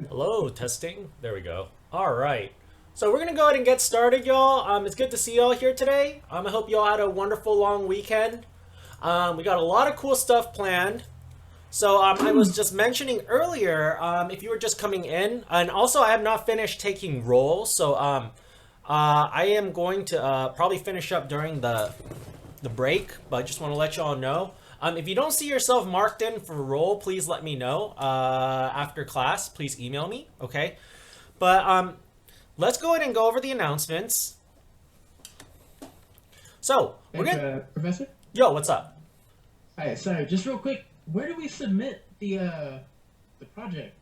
Hello, testing. There we go. All right. So we're gonna go ahead and get started, y'all. It's good to see y'all here today. I hope y'all had a wonderful long weekend. We got a lot of cool stuff planned. So I was just mentioning earlier, if you were just coming in, and also I have not finished taking roles, so I am going to probably finish up during the break, but I just want to let y'all know. If you don't see yourself marked in for a role, please let me know after class. Please email me, okay? But let's go ahead and go over the announcements. So we're Thanks, gonna. Professor. Yo, what's up? Hi, sorry, just real quick, where do we submit the project?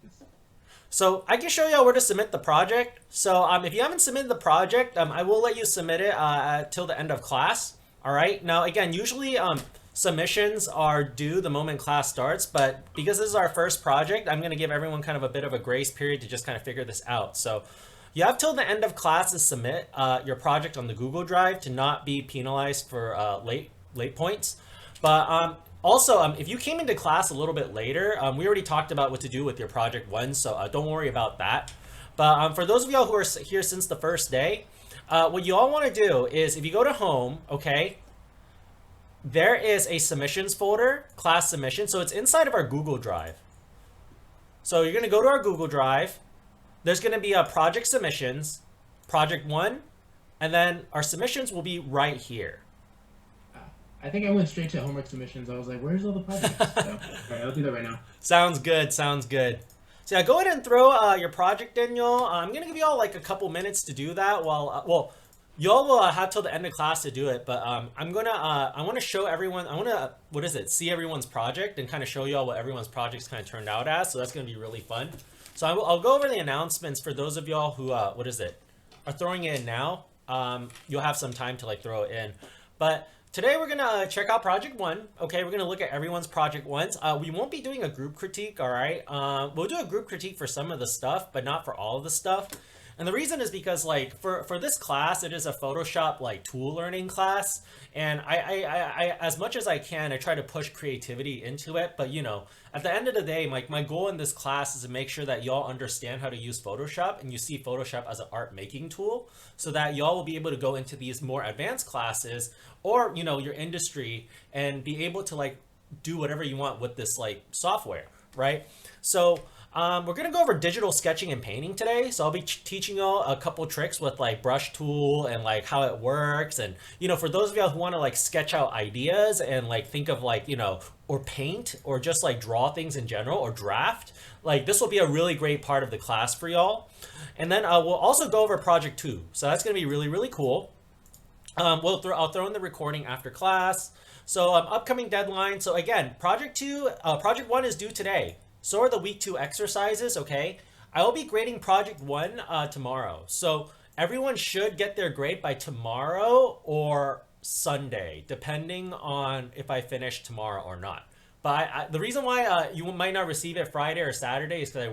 So I can show y'all where to submit the project. So if you haven't submitted the project, I will let you submit it till the end of class. All right. Now again, usually submissions are due the moment class starts, but because this is our first project, I'm gonna give everyone kind of a bit of a grace period to just kind of figure this out. So you have till the end of class to submit your project on the Google Drive to not be penalized for late points. But also, if you came into class a little bit later, we already talked about what to do with your project one, so don't worry about that. But for those of y'all who are here since the first day, what you all want to do is if you go to home, okay, there is a submissions folder, class submission. So it's inside of our Google Drive. So you're going to go to our Google Drive. There's going to be a project submissions, project one, and then our submissions will be right here. I think I went straight to homework submissions. I was like, where's all the projects? So, all right, I'll do that right now. Sounds good. Sounds good. So yeah, go ahead and throw your project in, y'all. I'm gonna give y'all like a couple minutes to do that. While y'all will have till the end of class to do it. But I want to show everyone. I want to see everyone's project and kind of show y'all what everyone's projects kind of turned out as. So that's gonna be really fun. So I'll go over the announcements for those of y'all who are throwing it in now. You'll have some time to like throw it in, but today we're gonna check out project one. Okay, we're gonna look at everyone's project ones. We won't be doing a group critique. All right, we'll do a group critique for some of the stuff, but not for all of the stuff. And the reason is because like for this class, it is a Photoshop like tool learning class, and I as much as I can, I try to push creativity into it. But at the end of the day, my goal in this class is to make sure that y'all understand how to use Photoshop and you see Photoshop as an art making tool, so that y'all will be able to go into these more advanced classes or your industry and be able to like do whatever you want with this like software, right? So we're gonna go over digital sketching and painting today. So I'll be teaching y'all a couple tricks with like brush tool and like how it works. And for those of y'all who want to like sketch out ideas and like think of like or paint or just like draw things in general or draft, like this will be a really great part of the class for y'all. And then we'll also go over project two. So that's gonna be really really cool. I'll throw in the recording after class. So upcoming deadline. So again, project one is due today. So are the week two exercises. Okay, I will be grading project one tomorrow. So everyone should get their grade by tomorrow or Sunday, depending on if I finish tomorrow or not. But the reason why you might not receive it Friday or Saturday is because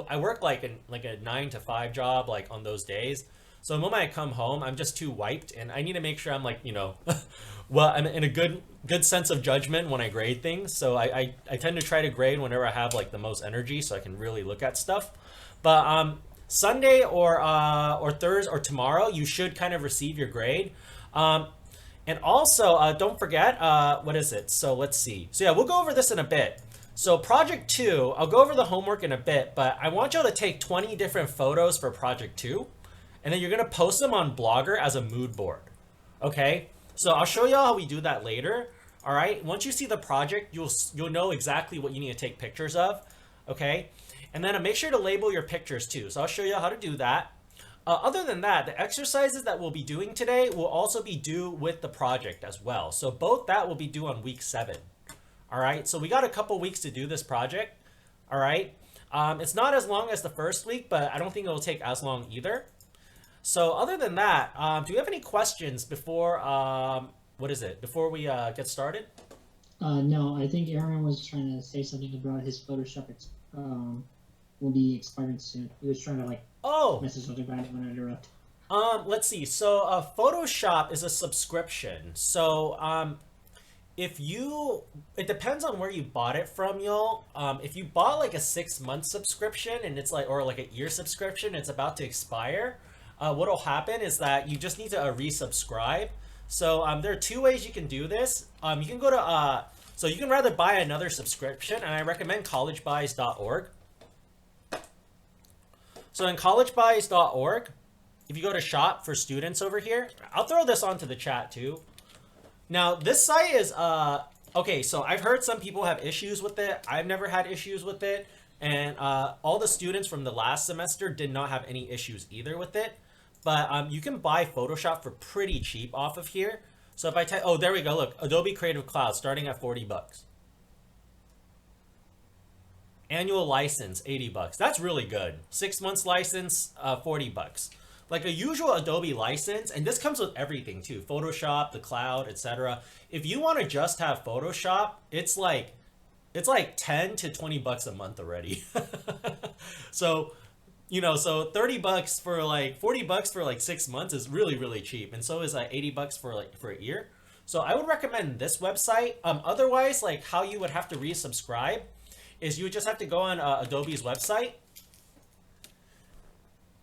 I work like a 9 to 5 job like on those days. So the moment I come home, I'm just too wiped, and I need to make sure I'm like well, I'm in a good sense of judgment when I grade things. So I tend to try to grade whenever I have like the most energy, so I can really look at stuff. But Sunday or Thursday or tomorrow, you should kind of receive your grade. And also, don't forget, what is it? So let's see. So yeah, we'll go over this in a bit. So project two, I'll go over the homework in a bit, but I want y'all to take 20 different photos for project two, and then you're gonna post them on Blogger as a mood board. Okay? So I'll show y'all how we do that later. All right. Once you see the project, you'll know exactly what you need to take pictures of. Okay. And then make sure to label your pictures too. So I'll show you how to do that. Other than that, the exercises that we'll be doing today will also be due with the project as well. So both that will be due on week 7. All right. So we got a couple weeks to do this project. All right. It's not as long as the first week, but I don't think it will take as long either. So other than that, do you have any questions before before we get started? No, I think Aaron was trying to say something about his Photoshop will be expiring soon. He was trying to like Oh, message something about it when I interrupt. let's see. So Photoshop is a subscription. So it depends on where you bought it from, y'all. If you bought like a 6 month subscription and it's like, or like a year subscription, it's about to expire. What'll happen is that you just need to resubscribe. So there are two ways you can do this. You can go to so you can rather buy another subscription, and I recommend collegebuys.org. So in collegebuys.org, if you go to shop for students over here, I'll throw this onto the chat too. Now this site is okay, so I've heard some people have issues with it. I've never had issues with it, and all the students from the last semester did not have any issues either with it. But you can buy Photoshop for pretty cheap off of here. So if I type, oh, there we go. Look, Adobe Creative Cloud starting at $40. Annual license, $80. That's really good. 6 months license, $40. Like a usual Adobe license, and this comes with everything too. Photoshop, the cloud, etc. If you want to just have Photoshop, it's like 10 to $20 a month already. So, you know, so $30 for like $40 for like 6 months is really, really cheap. And so is like $80 for a year. So I would recommend this website. Otherwise, like how you would have to resubscribe is you would just have to go on Adobe's website.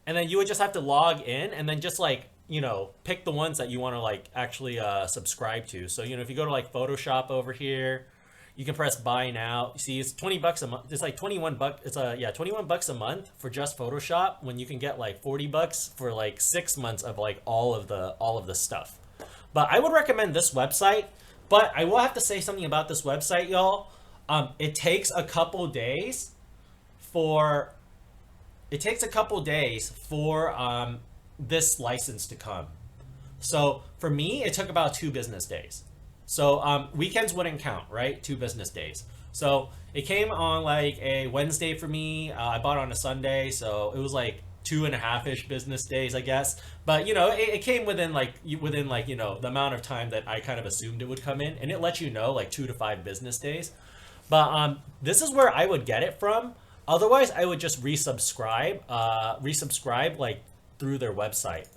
And then you would just have to log in and then just like, you know, pick the ones that you want to like actually subscribe to. So, you know, if you go to like Photoshop over here, you can press buy now. You see, it's $20 a month. It's like 21 bucks. It's $21 a month for just Photoshop, when you can get like $40 for like 6 months of like all of the stuff. But I would recommend this website. But I will have to say something about this website, y'all. It takes a couple days for this license to come. So for me, it took about 2 business days. So weekends wouldn't count, right? 2 business days. So it came on like a Wednesday for me. I bought on a Sunday, so it was like 2.5-ish business days, I guess. But you know, it came within like you know, the amount of time that I kind of assumed it would come in, and it lets you know like 2 to 5 business days. But this is where I would get it from. Otherwise, I would just resubscribe like through their website.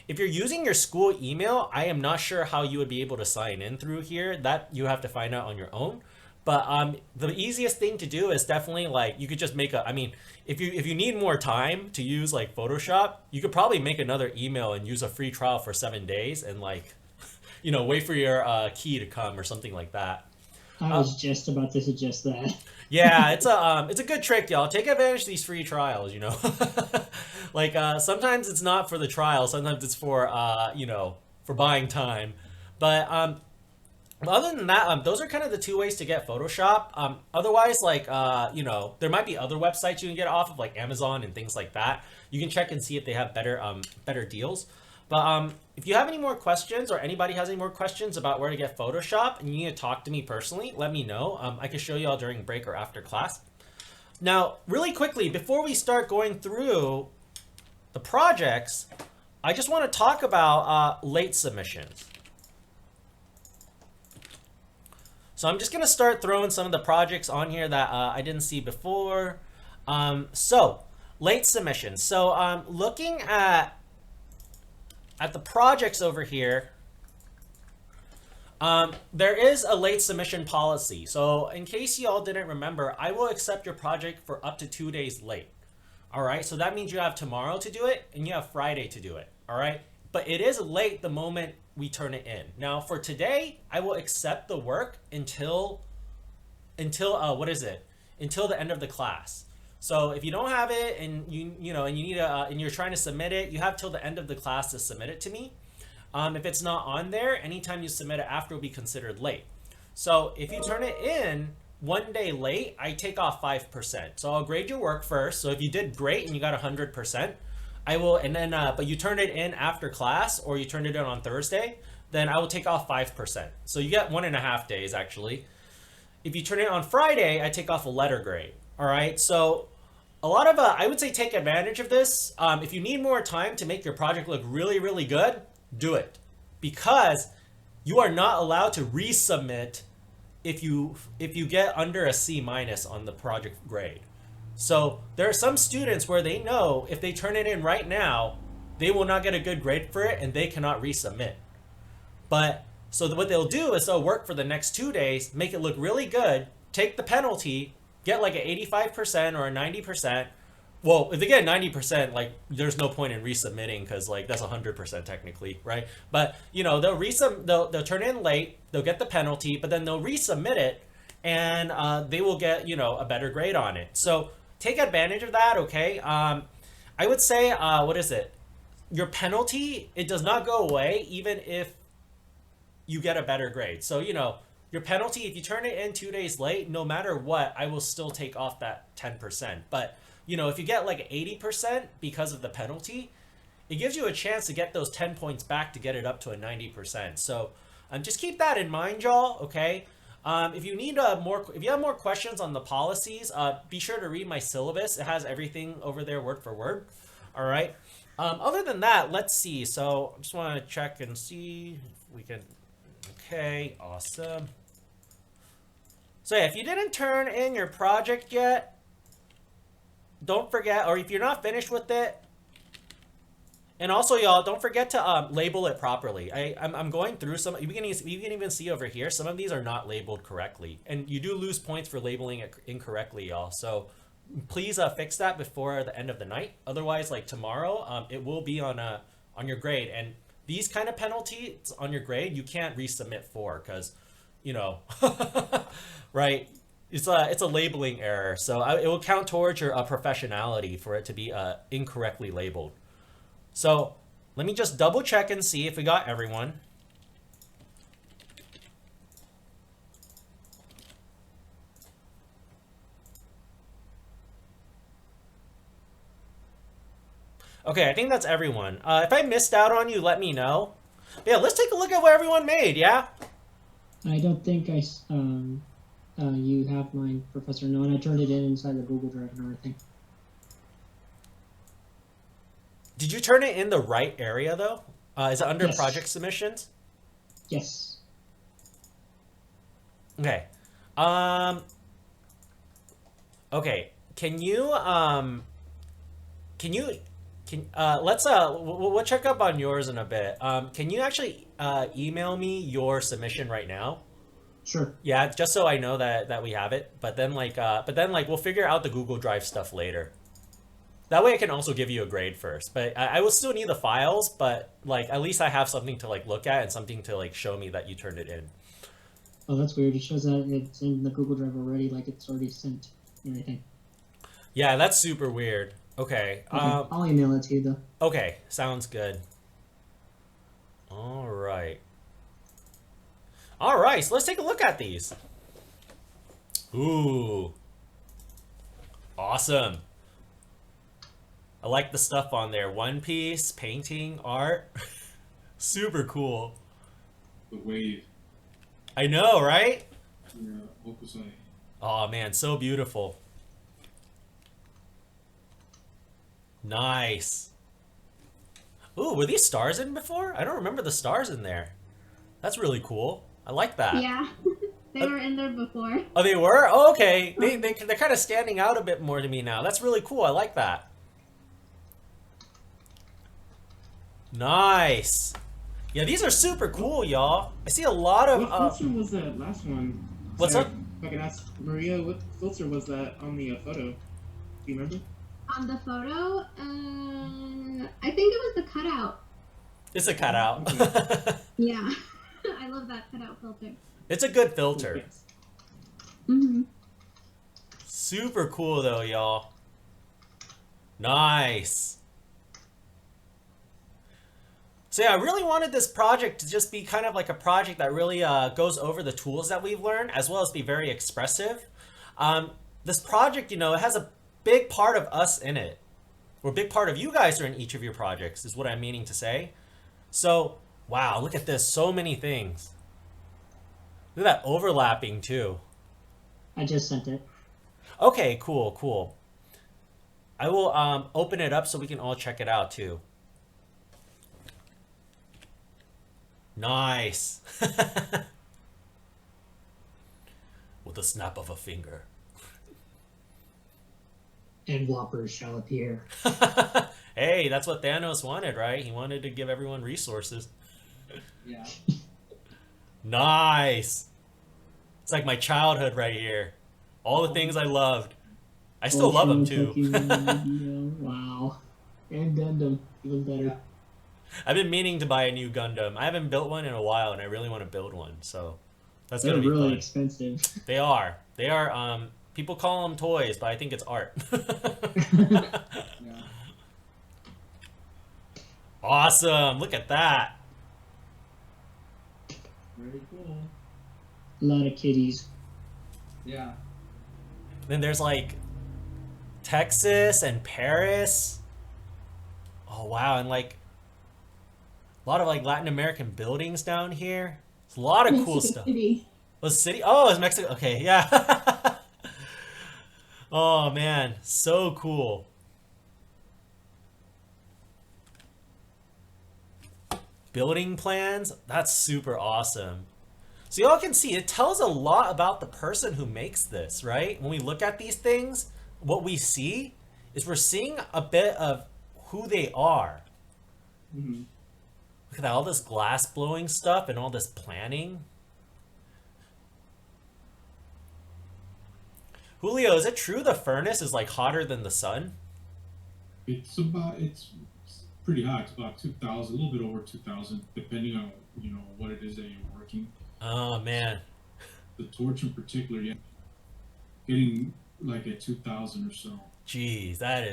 If you're using your school email, I am not sure how you would be able to sign in through here. That you have to find out on your own. But the easiest thing to do is definitely like, you could just make a, I mean, if you need more time to use like Photoshop, you could probably make another email and use a free trial for 7 days and like, you know, wait for your key to come or something like that. I was just about to suggest that. Yeah, it's a good trick, y'all. Take advantage of these free trials, you know. Like sometimes it's not for the trial, sometimes it's for you know, for buying time. But other than that, those are kind of the 2 ways to get Photoshop. Otherwise, like you know, there might be other websites you can get off of, like Amazon and things like that. You can check and see if they have better deals. But if you have any more questions, or anybody has any more questions about where to get Photoshop and you need to talk to me personally, let me know. I can show you all during break or after class. Now, really quickly, before we start going through the projects, I just want to talk about late submissions. So I'm just going to start throwing some of the projects on here that I didn't see before. So, late submissions. So looking at the projects over here, there is a late submission policy. So in case you all didn't remember, I will accept your project for up to 2 days late. All right, so that means you have tomorrow to do it and you have Friday to do it. All right, but it is late the moment we turn it in. Now for today, I will accept the work until what is it? Until the end of the class. So if you don't have it and you know and you need and you're trying to submit it, you have till the end of the class to submit it to me. If it's not on there, anytime you submit it after will be considered late. So if you turn it in 1 day late, I take off 5%. So I'll grade your work first. So if you did great and you got 100%, I will, and then but you turned it in after class, or you turned it in on Thursday, then I will take off 5%. So you get 1.5 days actually. If you turn it on Friday, I take off a letter grade. All right, so a lot of I would say take advantage of this. If you need more time to make your project look really, really good, do it, because you are not allowed to resubmit if you get under a C- on the project grade. So there are some students where they know if they turn it in right now, they will not get a good grade for it and they cannot resubmit. But So what they'll do is they'll work for the next 2 days, make it look really good, take the penalty, get like an 85% or a 90%. Well, if they get 90%, like there's no point in resubmitting because like that's 100% technically, right? But you know they'll turn in late, they'll get the penalty, but then they'll resubmit it, and they will get a better grade on it. So take advantage of that, okay? I would say what is it? Your penalty, it does not go away even if you get a better grade. So your penalty, if you turn it in 2 days late, no matter what, I will still take off that 10%. But if you get like 80% because of the penalty, it gives you a chance to get those 10 points back to get it up to a 90%. So just keep that in mind, y'all, okay? If you need if you have more questions on the policies, be sure to read my syllabus. It has everything over there word for word. All right. Other than that, let's see. So I just want to check and see if we can. Okay, awesome. So yeah, if you didn't turn in your project yet, don't forget, or if you're not finished with it, and also y'all, don't forget to label it properly. I'm going through some, you can even see over here, some of these are not labeled correctly, and you do lose points for labeling it incorrectly, y'all. So please fix that before the end of the night. Otherwise, like tomorrow, it will be on your grade, and these kind of penalties on your grade, you can't resubmit for because, right? It's a labeling error, so it will count towards your professionality for it to be incorrectly labeled. So let me just double check and see if we got everyone. Okay, I think that's everyone. If I missed out on you, let me know. But yeah, let's take a look at what everyone made, yeah? I don't think you have mine, Professor. No, and I turned it in inside the Google Drive and everything. Did you turn it in the right area, though? Is it under Yes. project submissions? Yes. Okay. Okay. We'll check up on yours in a bit. Can you actually email me your submission right now? Sure. Yeah, just so I know that we have it. But then we'll figure out the Google Drive stuff later. That way I can also give you a grade first. But I will still need the files, but like at least I have something to like look at and something to like show me that you turned it in. Oh, that's weird. It shows that it's in the Google Drive already, like it's already sent and everything. Yeah, that's super weird. Okay. I'll email it to you though. Okay, sounds good. All right. All right, so let's take a look at these. Ooh. Awesome. I like the stuff on there. One Piece, painting, art. Super cool. The wave. I know, right? Yeah, Okusai. Oh man, so beautiful. Nice. Ooh, were these stars in before? I don't remember the stars in there. That's really cool. I like that. Yeah, they were in there before. Oh, they were? Oh, okay. They're kind of standing out a bit more to me now. That's really cool. I like that. Nice. Yeah, these are super cool, y'all. I see a lot of... What filter was that last one? What's Sorry, up? If I can ask Maria, what filter was that on the photo? Do you remember? On the photo, I think it was the cutout. It's a cutout. Yeah, I love that cutout filter. It's a good filter. Yes. Mm-hmm. Super cool, though, y'all. Nice. So yeah, I really wanted this project to just be kind of like a project that really goes over the tools that we've learned, as well as be very expressive. This project, it has a big part of us in it. Or a big part of you guys are in each of your projects, is what I'm meaning to say. So, wow, look at this. So many things. Look at that overlapping, too. I just sent it. Okay, cool, cool. I will open it up so we can all check it out, too. Nice. With the snap of a finger. And Whoppers shall appear. Hey, that's what Thanos wanted, right? He wanted to give everyone resources. Yeah. Nice. It's like my childhood right here. All the things I loved. I still love them too. Wow. And Gundam, even better. I've been meaning to buy a new Gundam. I haven't built one in a while, and I really want to build one. So that's They're gonna be really fun. expensive. They are. They are. People call them toys, but I think it's art. Yeah. Awesome. Look at that. Very cool. A lot of kitties. Yeah. Then there's like Texas and Paris. Oh wow, and like a lot of like Latin American buildings down here. It's a lot of cool Mexico stuff. City. Was city? Oh, it's Mexico. Okay, yeah. Oh man, so cool. Building plans. That's super awesome. So y'all can see it tells a lot about the person who makes this, right? When we look at these things, what we see is we're seeing a bit of who they are. Mm-hmm. Look at that, all this glass blowing stuff and all this planning. Julio, is it true the furnace is like hotter than the sun? It's pretty hot. It's about 2,000, a little bit over 2,000, depending on what it is that you're working. Oh man. The torch in particular, yeah, getting like at 2,000 or so. Jeez, that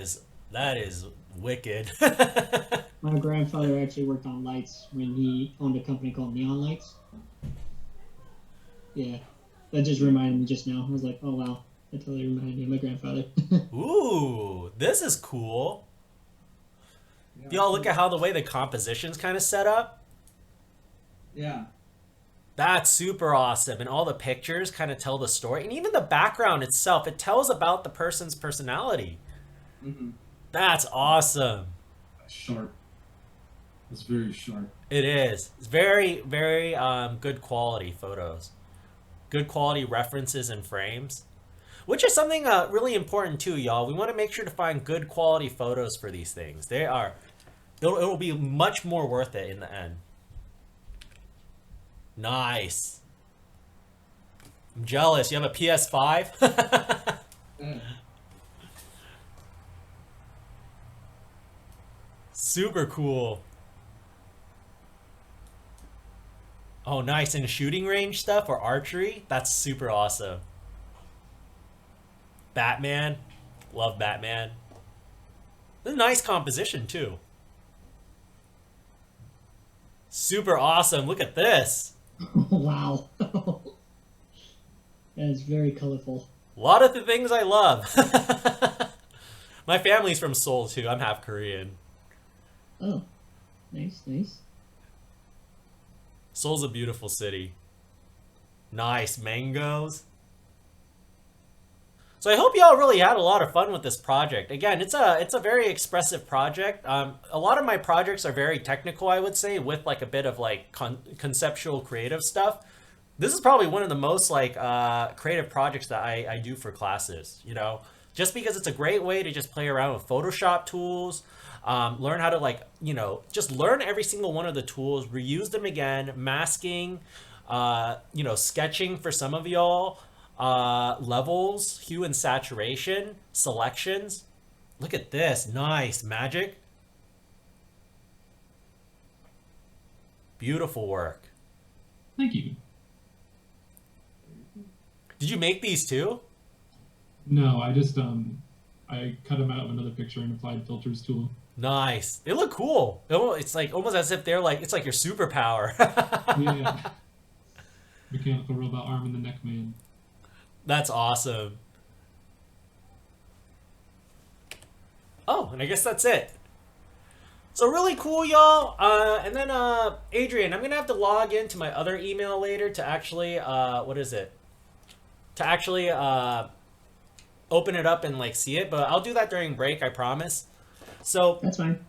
is wicked. My grandfather actually worked on lights when he owned a company called Neon Lights. Yeah, that just reminded me just now. I was like, oh wow, that totally reminded me of my grandfather. Ooh, this is cool. Y'all look at how the way the composition's kind of set up. Yeah. That's super awesome. And all the pictures kind of tell the story. And even the background itself, it tells about the person's personality. Mm-hmm. That's awesome. Sharp. It's very sharp. It is. It's very, very good quality photos. Good quality references and frames. Which is something really important too, y'all. We want to make sure to find good quality photos for these things. They are... It'll be much more worth it in the end. Nice. I'm jealous. You have a PS5? Yeah. Super cool. Oh, nice. And shooting range stuff or archery? That's super awesome. Batman. Love Batman. This is a nice composition, too. Super awesome. Look at this. Wow. That is very colorful. A lot of the things I love. My family's from Seoul, too. I'm half Korean. Oh, nice, nice. Seoul's a beautiful city. Nice mangoes. So I hope y'all really had a lot of fun with this project. Again, it's a very expressive project. A lot of my projects are very technical, I would say, with like a bit of like conceptual creative stuff. This is probably one of the most like creative projects that I do for classes, you know, just because it's a great way to just play around with Photoshop tools, learn how to like, you know, just learn every single one of the tools, reuse them again, masking, you know, sketching for some of y'all, levels, hue and saturation, selections. Look at this. Nice. Magic. Beautiful work. Thank you. Did you make these too? No, I just I cut them out of another picture and applied filters to them. Nice. They look cool. It's like almost as if they're like, it's like your superpower. Yeah. Mechanical robot arm and the neck man. That's awesome. Oh, and I guess that's it. So really cool, y'all. And then Adrian, I'm gonna have to log into my other email later to actually what is it? To actually open it up and like see it, but I'll do that during break, I promise. So That's fine.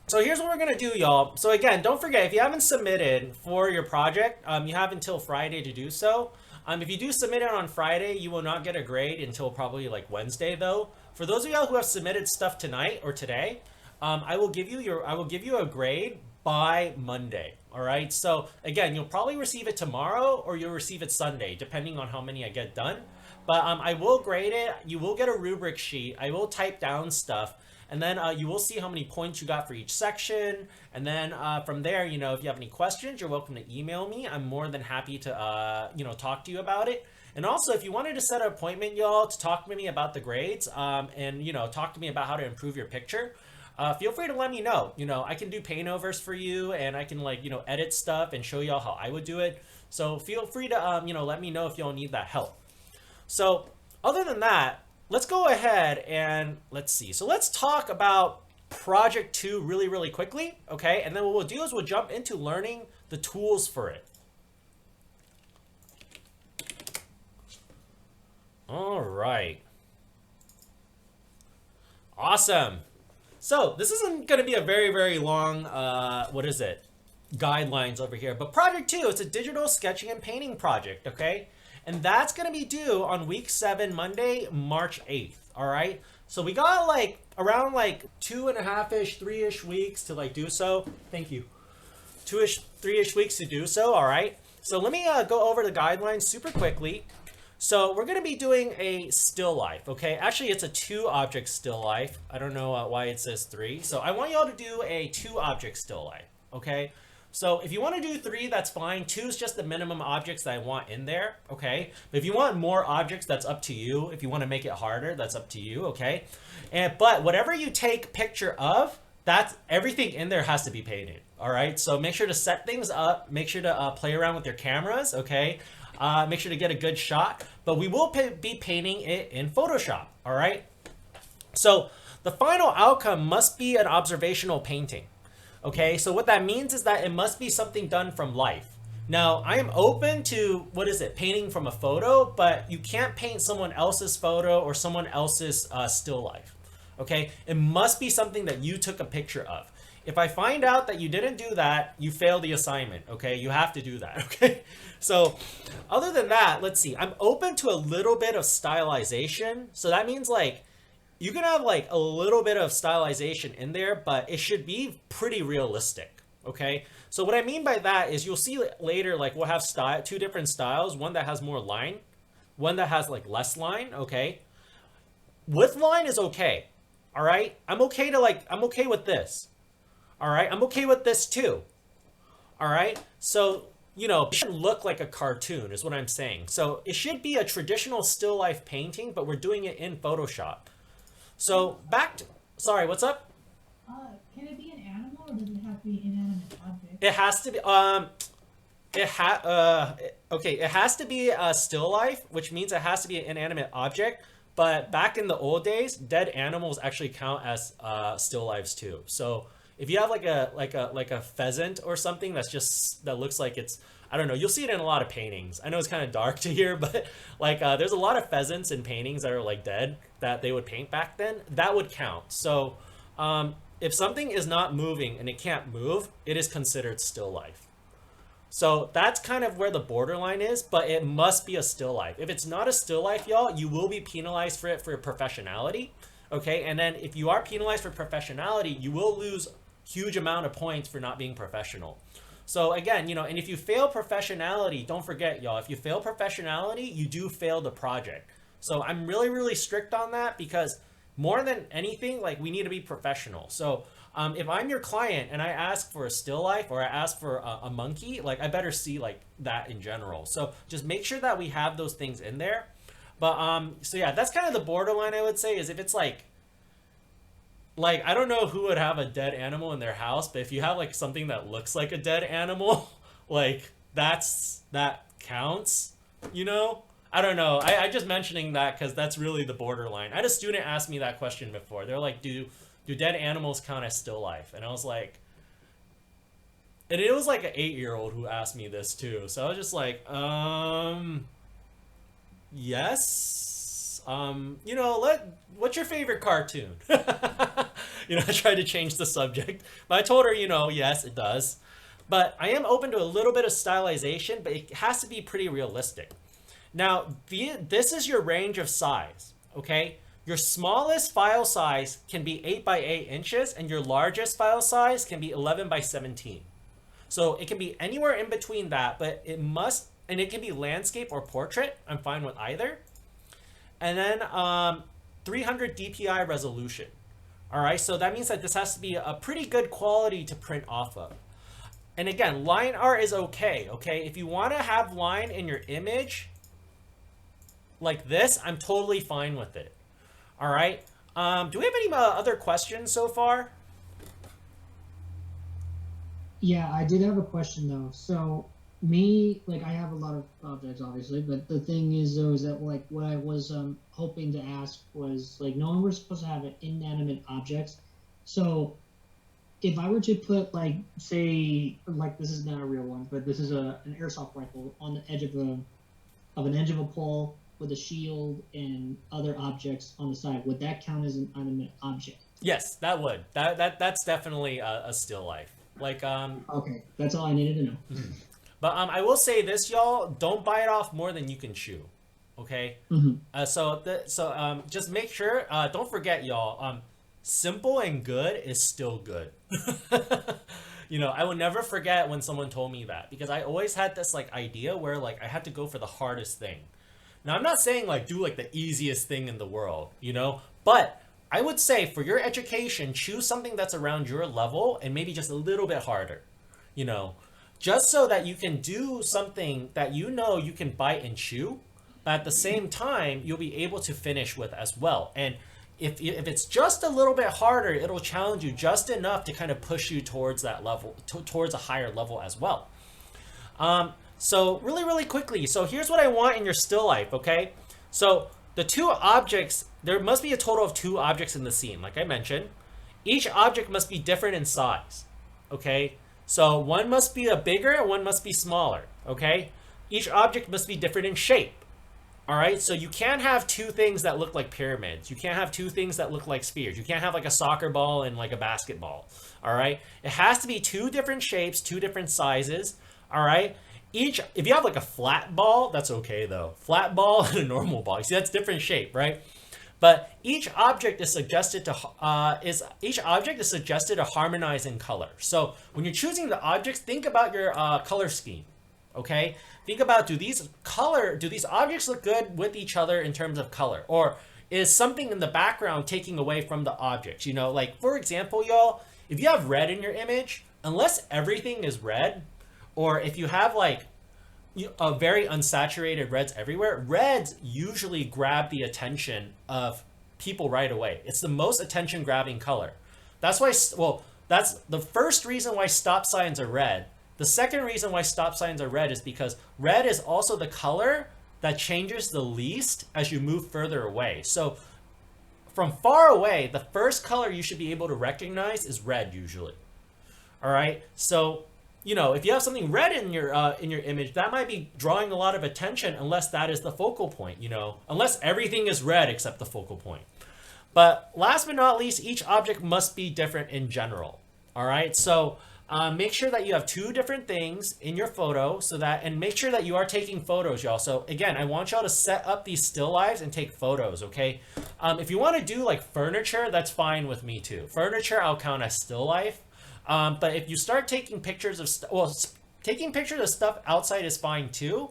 So here's what we're gonna do, y'all. So again, don't forget, if you haven't submitted for your project, you have until Friday to do so. If you do submit it on Friday, you will not get a grade until probably like Wednesday, though. For those of y'all who have submitted stuff tonight or today, I will give you a grade by Monday. All right. So again, you'll probably receive it tomorrow or you'll receive it Sunday, depending on how many I get done. But I will grade it. You will get a rubric sheet. I will type down stuff. And then you will see how many points you got for each section. And then from there, you know, if you have any questions, you're welcome to email me. I'm more than happy to, you know, talk to you about it. And also, if you wanted to set an appointment, y'all, to talk to me about the grades and, you know, talk to me about how to improve your picture, feel free to let me know. You know, I can do paint overs for you and I can, like, you know, edit stuff and show y'all how I would do it. So feel free to, you know, let me know if y'all need that help. So other than that, let's go ahead and let's see. So let's talk about project 2 really, really quickly. Okay. And then what we'll do is we'll jump into learning the tools for it. All right. Awesome. So this isn't going to be a very, very long, what is it? Guidelines over here. But project 2, it's a digital sketching and painting project, okay? And that's going to be due on week 7, Monday, March 8th, all right? So we got like around like 2.5-ish, 3-ish weeks to like do so. Thank you. 2-ish, 3-ish weeks to do so, all right? So let me go over the guidelines super quickly. So we're going to be doing a still life, okay? Actually, it's a 2-object still life. I don't know why it says 3. So I want y'all to do a 2-object still life, okay? So if you want to do 3, that's fine. 2 is just the minimum objects that I want in there, okay? But if you want more objects, that's up to you. If you want to make it harder, that's up to you, okay? But whatever you take picture of, that's everything in there has to be painted, all right? So make sure to set things up. Make sure to play around with your cameras, okay? Make sure to get a good shot, but we will be painting it in Photoshop, all right? So the final outcome must be an observational painting, okay? So what that means is that it must be something done from life. Now, I am open to, what is it, painting from a photo, but you can't paint someone else's photo or someone else's still life, okay? It must be something that you took a picture of. If I find out that you didn't do that, you fail the assignment, okay? You have to do that, okay? So other than that, let's see. I'm open to a little bit of stylization. So that means like you can have like a little bit of stylization in there, but it should be pretty realistic, okay? So what I mean by that is you'll see later, like we'll have 2 different styles. One that has more line, one that has like less line, okay? With line is okay, all right? I'm okay with this. All right, I'm okay with this too. All right, so, you know, it should look like a cartoon is what I'm saying. So it should be a traditional still life painting, but we're doing it in Photoshop. So back to, sorry, what's up? Can it be an animal or does it have to be an inanimate object? It has to be, okay, it has to be a still life, which means it has to be an inanimate object. But back in the old days, dead animals actually count as still lives too. So if you have like a pheasant or something that looks like it's, I don't know, you'll see it in a lot of paintings. I know it's kind of dark to hear, but like there's a lot of pheasants in paintings that are like dead that they would paint back then. That would count. So if something is not moving and it can't move, it is considered still life. So that's kind of where the borderline is, but it must be a still life. If it's not a still life, y'all, you will be penalized for it for professionality. Okay, and then if you are penalized for professionality, you will lose huge amount of points for not being professional. So again, you know, and if you fail professionality, don't forget, y'all, if you fail professionality, you do fail the project. So I'm really, really strict on that because more than anything, like we need to be professional. So if I'm your client and I ask for a still life or I ask for a monkey, like I better see like that in general. So just make sure that we have those things in there. But so yeah, that's kind of the borderline I would say is if it's like I don't know who would have a dead animal in their house, but if you have like something that looks like a dead animal, like that counts, you know? I don't know. I just mentioning that because that's really the borderline. I had a student ask me that question before. They're like, do dead animals count as still life? And I was like, and it was like an 8-year-old who asked me this too. So I was just like, yes. You know, what's your favorite cartoon? You know, I tried to change the subject, but I told her, you know, yes, it does. But I am open to a little bit of stylization, but it has to be pretty realistic. Now, this is your range of size, okay? Your smallest file size can be 8 by 8 inches, and your largest file size can be 11 by 17. So it can be anywhere in between that, but and it can be landscape or portrait. I'm fine with either. And then 300 DPI resolution. All right, so that means that this has to be a pretty good quality to print off of. And again, line art is okay, okay? If you want to have line in your image like this, I'm totally fine with it. All right, do we have any other questions so far? Yeah, I did have a question though. So me, like, I have a lot of objects, obviously, but the thing is, though, is that like what I was hoping to ask was like, no one was supposed to have an inanimate objects. So if I were to put like, say, like this is not a real one, but this is an airsoft rifle on the edge of an edge of a pole with a shield and other objects on the side, would that count as an inanimate object? Yes, that would. That's definitely a still life. Like Okay, that's all I needed to know. But I will say this, y'all, don't bite off more than you can chew. Okay? So just make sure, don't forget, y'all, simple and good is still good. You know, I will never forget when someone told me that, because I always had this like idea where like I had to go for the hardest thing. Now, I'm not saying like do like the easiest thing in the world, you know, but I would say for your education, choose something that's around your level and maybe just a little bit harder, you know, just so that you can do something that you know you can bite and chew, but at the same time, you'll be able to finish with as well. And if it's just a little bit harder, it'll challenge you just enough to kind of push you towards that level, towards a higher level as well. So really quickly, so here's what I want in your still life, okay? So the two objects, there must be a total of 2 objects in the scene, like I mentioned. Each object must be different in size, okay? So one must be a bigger and one must be smaller, okay? Each object must be different in shape, all right? So you can't have 2 things that look like pyramids. You can't have 2 things that look like spheres. You can't have like a soccer ball and like a basketball, all right? It has to be 2 different shapes, 2 different sizes, all right? If you have like a flat ball, that's okay though. Flat ball and a normal ball. You see, that's different shape, right? But each object is suggested to harmonize in color. So when you're choosing the objects, think about your color scheme. Okay, think about do these objects look good with each other in terms of color, or is something in the background taking away from the objects? You know, like for example, y'all, if you have red in your image, unless everything is red, or if you have like a very unsaturated reds everywhere, reds usually grab the attention of people right away. It's the most attention grabbing color. That's why, well, that's the first reason why stop signs are red. The second reason why stop signs are red is because red is also the color that changes the least as you move further away. So from far away, the first color you should be able to recognize is red usually. All right, so you know, if you have something red in your image, that might be drawing a lot of attention unless that is the focal point, you know, unless everything is red except the focal point. But last but not least, each object must be different in general. All right, so make sure that you have 2 different things in your photo and make sure that you are taking photos, y'all. So again, I want y'all to set up these still lives and take photos, okay? If you want to do like furniture, that's fine with me too. Furniture, I'll count as still life. But if you start taking pictures of taking pictures of stuff outside is fine too.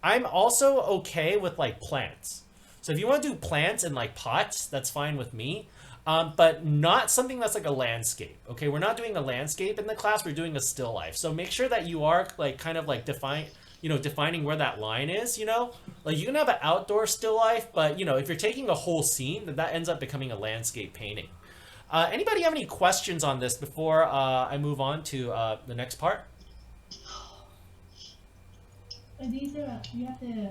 I'm also okay with like plants. So if you want to do plants in like pots, that's fine with me. But not something that's like a landscape. Okay, we're not doing a landscape in the class. We're doing a still life. So make sure that you are like kind of like defining where that line is. You know, like you can have an outdoor still life, but you know if you're taking a whole scene, then that ends up becoming a landscape painting. Anybody have any questions on this before I move on to the next part? These are you have to.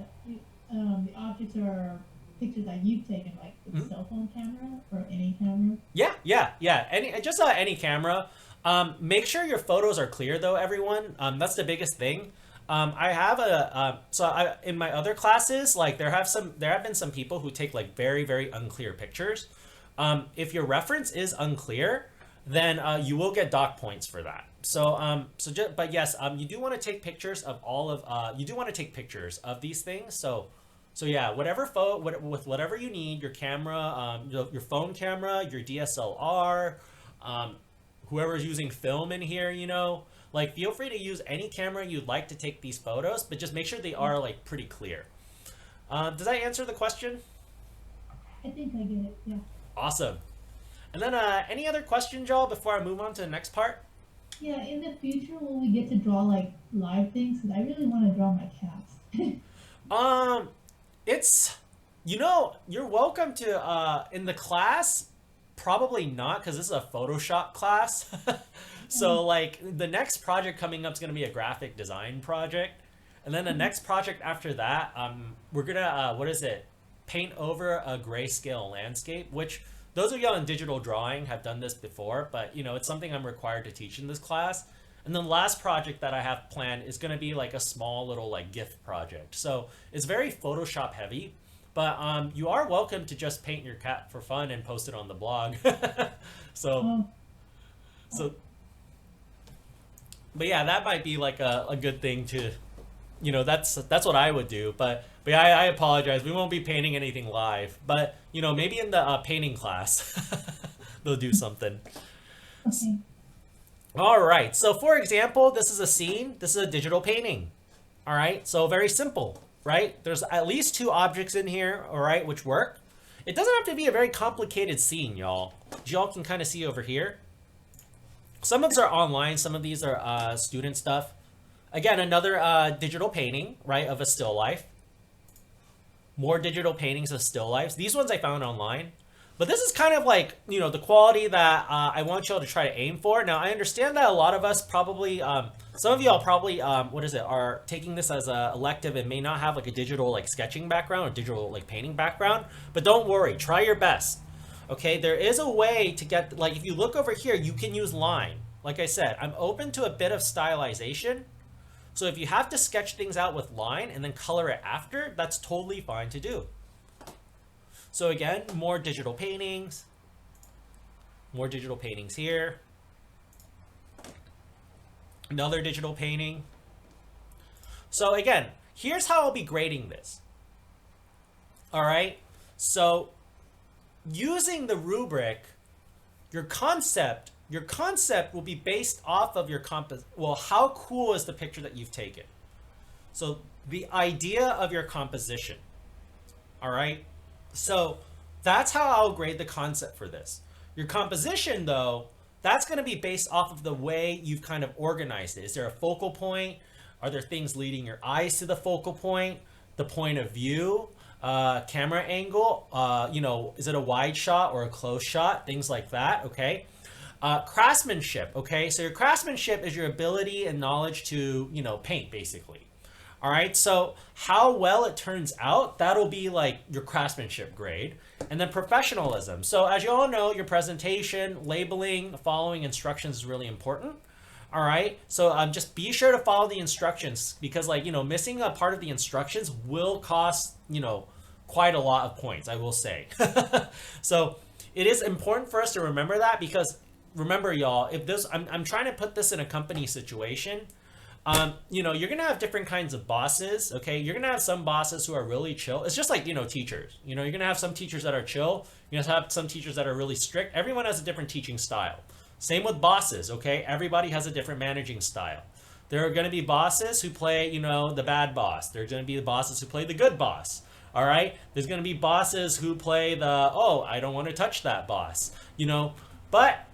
The objects are pictures that you've taken, like with a cell phone camera or any camera. Yeah. Any camera. Make sure your photos are clear though, everyone. That's the biggest thing. I have in my other classes, like there have been some people who take like very unclear pictures. If your reference is unclear, then you will get dock points for that. But yes, you do want to take pictures of these things. So yeah, with whatever you need, your camera, your phone camera, your DSLR, whoever's using film in here, you know, Like, feel free to use any camera you'd like to take these photos, but just make sure they are like pretty clear. Does that answer the question? I think I get it. Yeah. Awesome. And then any other questions, y'all, before I move on to the next part? Yeah. In the future, will we get to draw like live things? Because I really want to draw my cats. It's, you're welcome to, in the class, probably not, because this is a Photoshop class. So, like, the next project coming up is going to be a graphic design project. And then the next project after that, we're going to, paint over a grayscale landscape, which those of y'all in digital drawing have done this before, but, it's something I'm required to teach in this class. And then the last project that I have planned is going to be like a small little like GIF project. So it's very Photoshop heavy, but you are welcome to just paint your cat for fun and post it on the blog. so, but yeah, that might be like a good thing to, that's what I would do. But yeah, I apologize. We won't be painting anything live, but maybe in the painting class, they'll do something. Okay. All right, so for example, this is a scene, this is a digital painting. All right, so very simple, right? There's at least 2 objects in here, all right, which work. It doesn't have to be a very complicated scene, y'all. Y'all can kind of see over here. Some of these are online, some of these are student stuff. Again, another digital painting, right, of a still life. More digital paintings of still lifes. These ones I found online. But this is kind of like, the quality that I want y'all to try to aim for. Now, I understand that a lot of us probably, some of y'all probably, are taking this as a elective and may not have like a digital like sketching background or digital like painting background. But don't worry, try your best. Okay, there is a way to get, like if you look over here, you can use line. Like I said, I'm open to a bit of stylization. So if you have to sketch things out with line and then color it after, that's totally fine to do. So again, more digital paintings here. Another digital painting. So again, here's how I'll be grading this. All right. So using the rubric, your concept will be based off of your how cool is the picture that you've taken? So the idea of your composition. All right. So that's how I'll grade the concept for this. Your composition, though, that's going to be based off of the way you've kind of organized it. Is there a focal point? Are there things leading your eyes to the focal point? The point of view, camera angle, is it a wide shot or a close shot? Things like that, okay? Craftsmanship, okay? So your craftsmanship is your ability and knowledge to, paint, basically. All right, so how well it turns out, that'll be like your craftsmanship grade. And then professionalism. So as you all know, your presentation, labeling, following instructions is really important. All right, so just be sure to follow the instructions because missing a part of the instructions will cost, quite a lot of points, I will say. So it is important for us to remember that because remember y'all, if this, I'm trying to put this in a company situation. You're gonna have different kinds of bosses, okay? You're gonna have some bosses who are really chill. It's just like, teachers. You're gonna have some teachers that are chill. You're gonna have some teachers that are really strict. Everyone has a different teaching style. Same with bosses, okay? Everybody has a different managing style. There are gonna be bosses who play, the bad boss. There's gonna be the bosses who play the good boss, all right? There's gonna be bosses who play the, oh, I don't wanna touch that boss, But,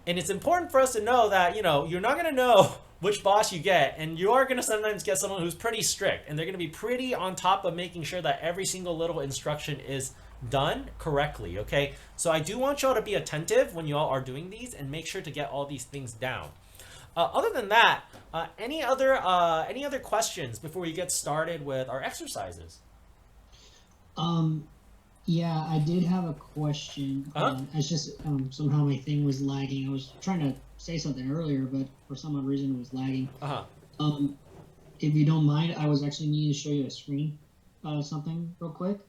and it's important for us to know that, you're not gonna know which boss you get, and you are going to sometimes get someone who's pretty strict, and they're going to be pretty on top of making sure that every single little instruction is done correctly, okay? So I do want y'all to be attentive when y'all are doing these and make sure to get all these things down. Other than that, any other questions before we get started with our exercises? Yeah, I did have a question. It's just somehow my thing was lagging. I was trying to say something earlier, but for some odd reason it was lagging. If you don't mind, I was actually needing to show you a screen, something real quick,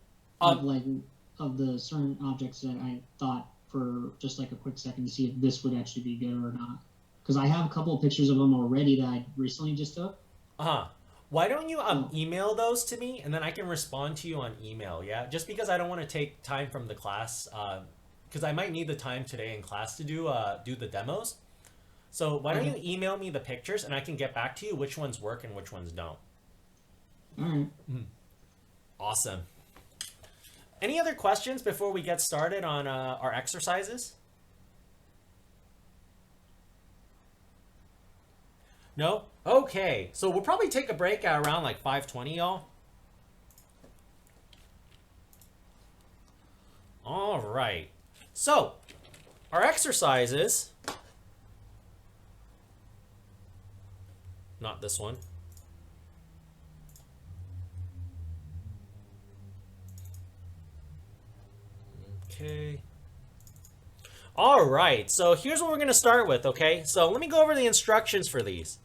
of the certain objects that I thought for just like a quick second to see if this would actually be good or not. Because I have a couple of pictures of them already that I recently just took. Why don't you email those to me, and then I can respond to you on email, yeah? Just because I don't want to take time from the class, because I might need the time today in class to do the demos. So why don't you email me the pictures and I can get back to you which ones work and which ones don't. All right. Awesome. Any other questions before we get started on our exercises? No? Okay. So we'll probably take a break at around like 5:20, y'all. All right. So our exercises, not this one. Okay. All right. So here's what we're going to start with, okay? So let me go over the instructions for these.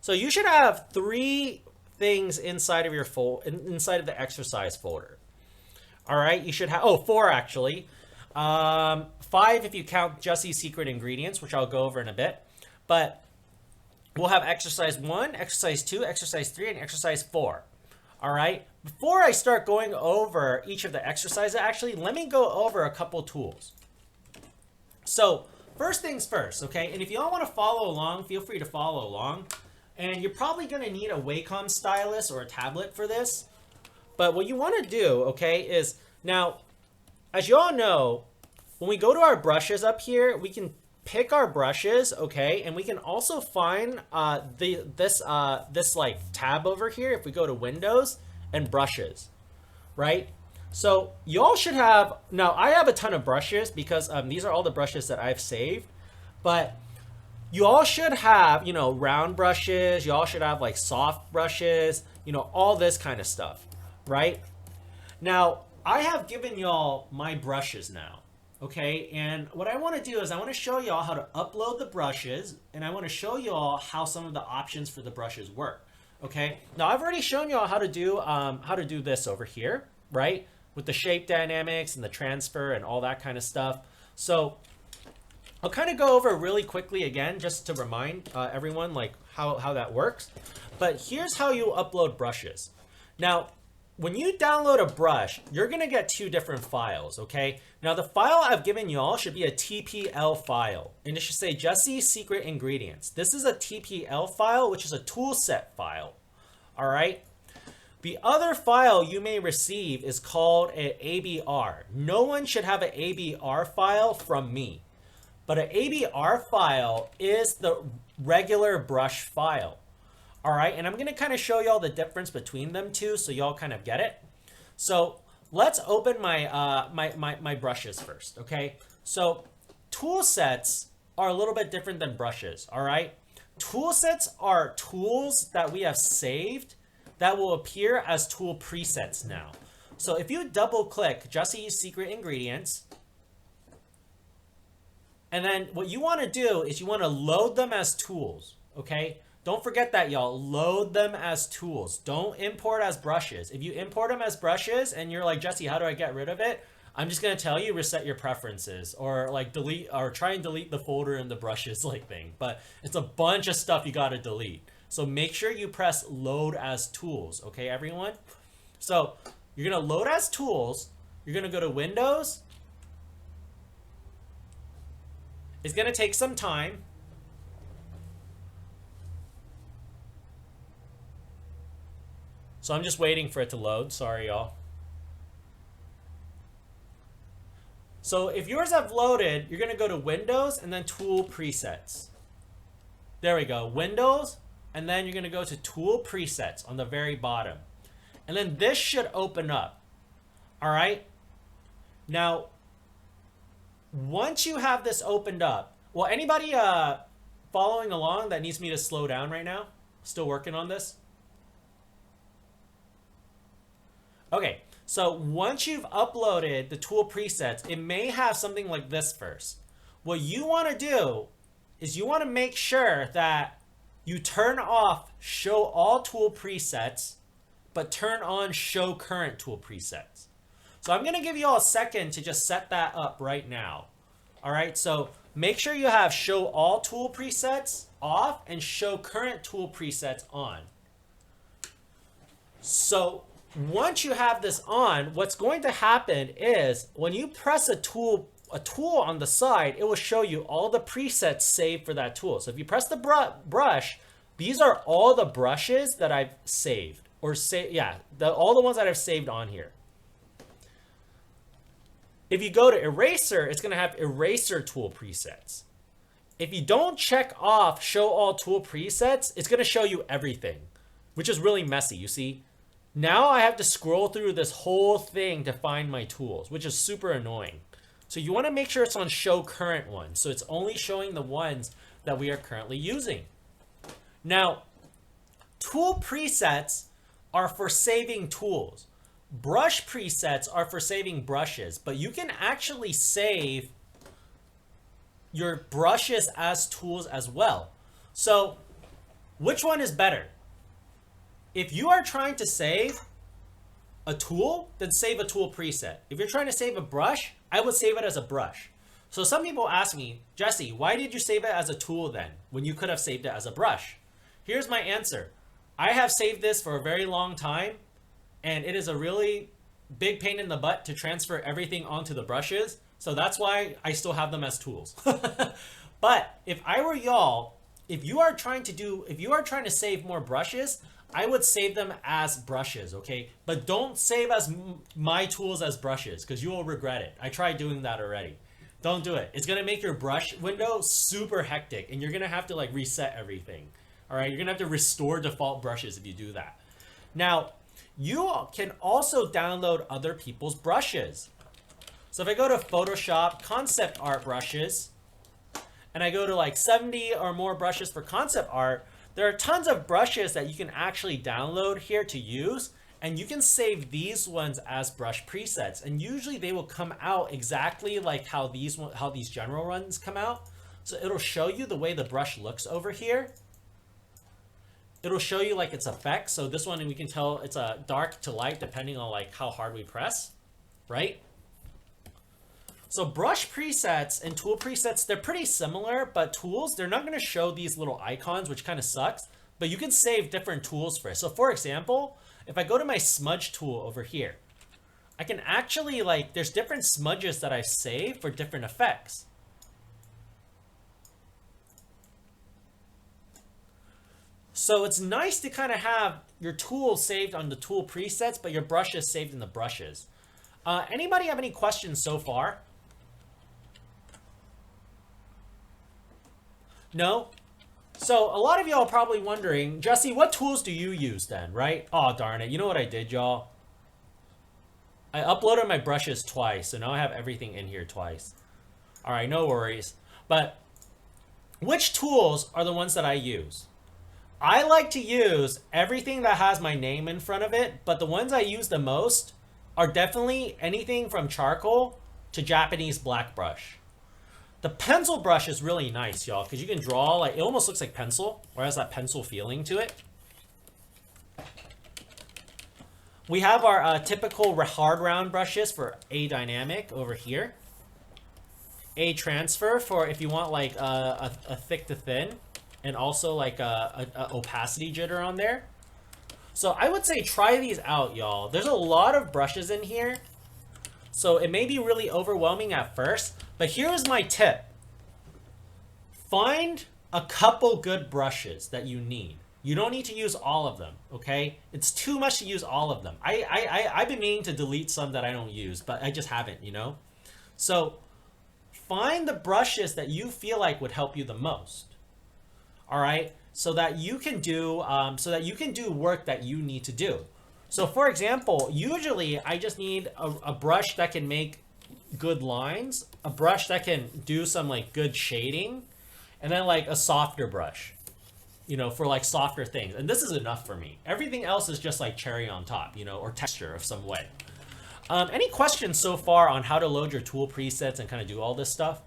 So you should have 3 things inside of your inside of the exercise folder. All right, you should have 4 actually. 5 if you count Jesse's secret ingredients, which I'll go over in a bit. But we'll have exercise 1, exercise 2, exercise 3, and exercise 4. All right. Before I start going over each of the exercises, actually, let me go over a couple tools. So first things first, okay? And if you all want to follow along, feel free to follow along. And you're probably going to need a Wacom stylus or a tablet for this. But what you want to do, okay, is now, as you all know, when we go to our brushes up here, we can pick our brushes, okay, and we can also find this like tab over here if we go to Windows and brushes, right? So you all should have, now I have a ton of brushes because these are all the brushes that I've saved, but you all should have, you know, round brushes, you all should have like soft brushes, you know, all this kind of stuff, right? Now, I have given y'all my brushes now. Okay, and what I want to do is I want to show you all how to upload the brushes, and I want to show you all how some of the options for the brushes work. Okay, now I've already shown you all how to do this over here, right? With the shape dynamics and the transfer and all that kind of stuff. So I'll kind of go over really quickly again, just to remind everyone like how that works. But here's how you upload brushes. Now, when you download a brush, you're going to get 2 different files, okay? Now, the file I've given y'all should be a TPL file, and it should say Jesse's Secret Ingredients. This is a TPL file, which is a toolset file, all right? The other file you may receive is called an ABR. No one should have an ABR file from me, but an ABR file is the regular brush file. All right, and I'm going to kind of show y'all the difference between them two so y'all kind of get it. So let's open my, my brushes first, okay? So tool sets are a little bit different than brushes, all right? Tool sets are tools that we have saved that will appear as tool presets now. So if you double click Jesse's Secret Ingredients, and then what you want to do is you want to load them as tools, okay? Don't forget that, y'all. Load them as tools. Don't import as brushes. If you import them as brushes and you're like, Jesse, how do I get rid of it? I'm just going to tell you, reset your preferences or like delete or try and delete the folder in the brushes like thing. But it's a bunch of stuff you got to delete. So make sure you press load as tools. Okay, everyone? So you're going to load as tools. You're going to go to Windows. It's going to take some time. So I'm just waiting for it to load. Sorry, y'all. So if yours have loaded, you're going to go to Windows and then Tool Presets. There we go. Windows, and then you're going to go to Tool Presets on the very bottom. And then this should open up. All right? Now, once you have this opened up, well, anybody following along that needs me to slow down right now? Still working on this? Okay, so once you've uploaded the tool presets, it may have something like this first. What you want to do is you want to make sure that you turn off show all tool presets, but turn on show current tool presets. So I'm going to give you all a second to just set that up right now. All right, so make sure you have show all tool presets off and show current tool presets on. So once you have this on, what's going to happen is when you press a tool a tool on the side, it will show you all the presets saved for that tool. So if you press the brush, these are all the brushes that I've saved, or all the ones that I've saved on here. If you go to eraser, it's going to have eraser tool presets. If you don't check off show all tool presets, it's going to show you everything, which is really messy. You see, now I have to scroll through this whole thing to find my tools, which is super annoying. So you want to make sure it's on show current ones. So it's only showing the ones that we are currently using. Now, tool presets are for saving tools. Brush presets are for saving brushes, but you can actually save your brushes as tools as well. So which one is better? If you are trying to save a tool, then save a tool preset. If you're trying to save a brush, I would save it as a brush. So some people ask me, Jesse, why did you save it as a tool then, when you could have saved it as a brush? Here's my answer. I have saved this for a very long time, and it is a really big pain in the butt to transfer everything onto the brushes. So that's why I still have them as tools. But if I were y'all, if you are trying to save more brushes, I would save them as brushes, okay? But don't save as my tools as brushes, because you will regret it. I tried doing that already. Don't do it. It's gonna make your brush window super hectic, and you're gonna have to like reset everything. All right, you're gonna have to restore default brushes if you do that. Now, you can also download other people's brushes. So if I go to Photoshop concept art brushes, and I go to like 70 or more brushes for concept art, there are tons of brushes that you can actually download here to use, and you can save these ones as brush presets. And usually they will come out exactly like how these general ones come out. So it'll show you the way the brush looks over here. It'll show you like its effects. So this one, we can tell it's a dark to light depending on like how hard we press, right? So brush presets and tool presets, they're pretty similar, but tools, they're not going to show these little icons, which kind of sucks, but you can save different tools for it. So for example, if I go to my smudge tool over here, I can actually like, there's different smudges that I save for different effects. So it's nice to kind of have your tools saved on the tool presets, but your brushes saved in the brushes. Anybody have any questions so far? No? So a lot of y'all are probably wondering, Jesse, what tools do you use then, right? Oh, darn it. You know what I did, y'all? I uploaded my brushes twice, so now I have everything in here twice. All right, no worries. But which tools are the ones that I use? I like to use everything that has my name in front of it, but the ones I use the most are definitely anything from charcoal to Japanese black brush. The pencil brush is really nice, y'all, because you can draw, like, it almost looks like pencil, or has that pencil feeling to it. We have our typical hard round brushes for A dynamic over here. A transfer for if you want like a thick to thin, and also like a opacity jitter on there. So I would say try these out, y'all. There's a lot of brushes in here, so it may be really overwhelming at first, but here's my tip. Find a couple good brushes that you need. You don't need to use all of them, okay? It's too much to use all of them. I've been meaning to delete some that I don't use, but I just haven't, you know? So find the brushes that you feel like would help you the most, all right? So that you can do work that you need to do. So for example, usually I just need a brush that can make good lines, a brush that can do some like good shading, and then like a softer brush, you know, for like softer things. And this is enough for me. Everything else is just like cherry on top, you know, or texture of some way. Any questions so far on how to load your tool presets and kind of do all this stuff?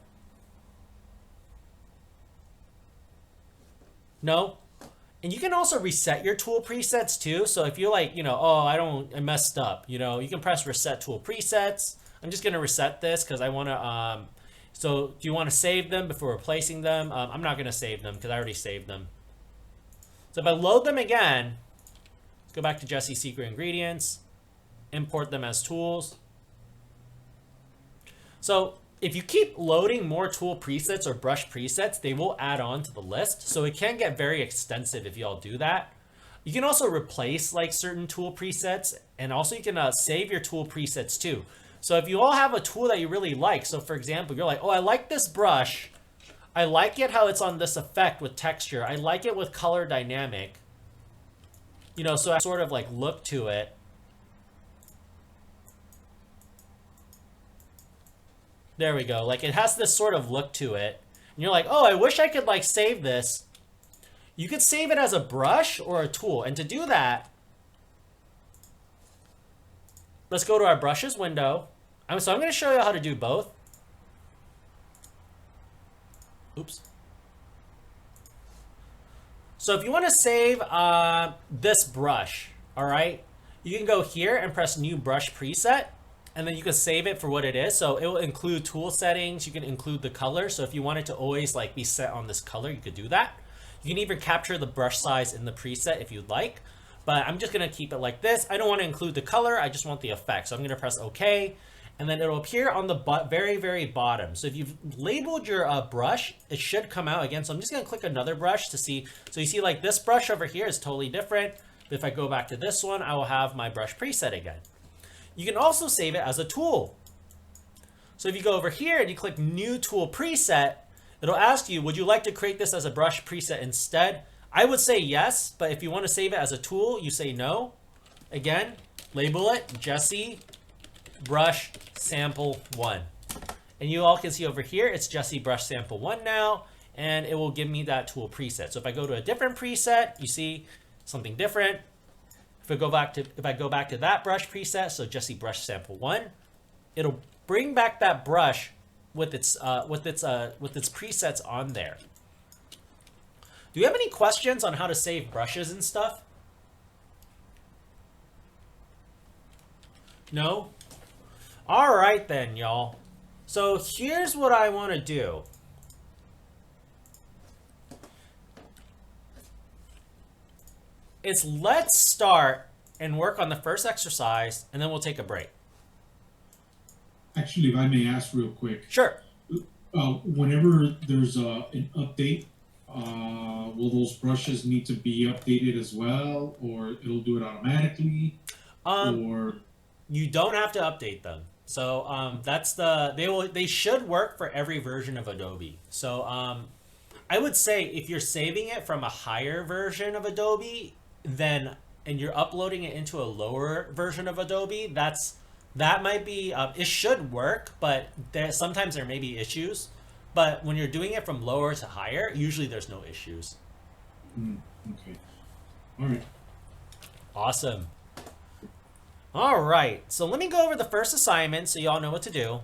No? And you can also reset your tool presets too. So if you're like, you know, oh, I messed up, you know, you can press reset tool presets. I'm just going to reset this because I want to, so do you want to save them before replacing them? I'm not going to save them because I already saved them. So if I load them again, let's go back to Jesse's Secret Ingredients, import them as tools. So if you keep loading more tool presets or brush presets, they will add on to the list. So it can get very extensive if y'all do that. You can also replace like certain tool presets, and also you can save your tool presets too. So if you all have a tool that you really like, so for example, you're like, oh, I like this brush. I like it how it's on this effect with texture. I like it with color dynamic. You know, so I sort of like look to it. There we go. Like it has this sort of look to it. And you're like, oh, I wish I could like save this. You could save it as a brush or a tool. And to do that, let's go to our brushes window. So I'm going to show you how to do both. Oops. So if you want to save this brush, all right, you can go here and press new brush preset. And then you can save it for what it is. So it will include tool settings. You can include the color. So if you want it to always like be set on this color, you could do that. You can even capture the brush size in the preset if you'd like. But I'm just going to keep it like this. I don't want to include the color. I just want the effect. So I'm going to press OK. And then it'll appear on the very, very bottom. So if you've labeled your brush, it should come out again. So I'm just going to click another brush to see. So you see like this brush over here is totally different. But if I go back to this one, I will have my brush preset again. You can also save it as a tool. So if you go over here and you click new tool preset, it'll ask you, would you like to create this as a brush preset instead? I would say yes, but if you want to save it as a tool, you say no. Again, label it Jesse Brush Sample 1. And you all can see over here, it's Jesse Brush Sample 1 now, and it will give me that tool preset. So if I go to a different preset, you see something different. If I go back to that brush preset, so Jesse Brush Sample 1, it'll bring back that brush with its presets on there. Do you have any questions on how to save brushes and stuff? No? All right then, y'all. So here's what I want to do. Is let's start and work on the first exercise, and then we'll take a break. Actually, if I may ask real quick. Sure. Whenever there's an update, will those brushes need to be updated as well, or it'll do it automatically? Or you don't have to update them. So that's they should work for every version of Adobe. So I would say if you're saving it from a higher version of Adobe, and you're uploading it into a lower version of Adobe, that might be it should work, but sometimes there may be issues. But when you're doing it from lower to higher, usually there's no issues. Okay. All right. Awesome. All right. So let me go over the first assignment so y'all know what to do.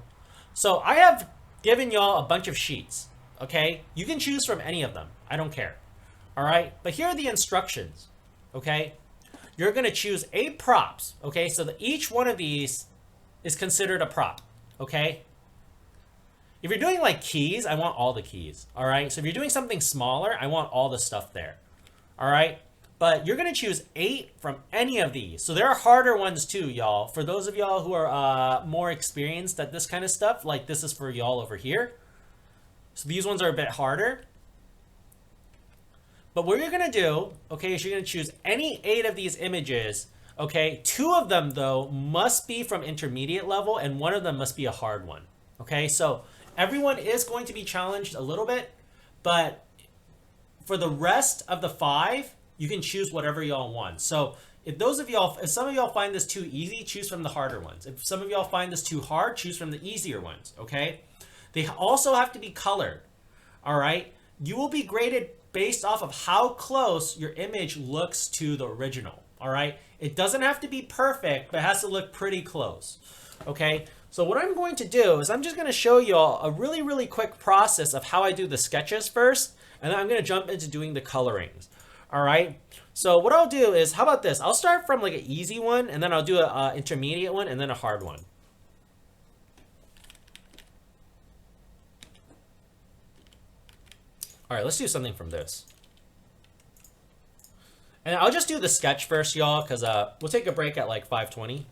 So I have given y'all a bunch of sheets. Okay. You can choose from any of them. I don't care. All right. But here are the instructions. Okay. You're going to choose 8 props. Okay. So that each one of these is considered a prop. Okay. If you're doing like keys, I want all the keys. All right. So if you're doing something smaller, I want all the stuff there. All right. But you're going to choose 8 from any of these. So there are harder ones too, y'all. For those of y'all who are more experienced at this kind of stuff, like this is for y'all over here. So these ones are a bit harder. But what you're going to do, okay, is you're going to choose any 8 of these images. Okay. 2 of them, though, must be from intermediate level, and 1 of them must be a hard one. Okay. So everyone is going to be challenged a little bit, but for the rest of the 5, you can choose whatever y'all want. So if some of y'all find this too easy, choose from the harder ones. If some of y'all find this too hard, choose from the easier ones, okay? They also have to be colored, all right? You will be graded based off of how close your image looks to the original, all right? It doesn't have to be perfect, but it has to look pretty close, okay? So what I'm going to do is I'm just gonna show y'all a really, really quick process of how I do the sketches first, and then I'm gonna jump into doing the colorings. All right. So what I'll do is, how about this? I'll start from like an easy one, and then I'll do an intermediate one, and then a hard one. All right, let's do something from this. And I'll just do the sketch first, y'all, because we'll take a break at like 5:20.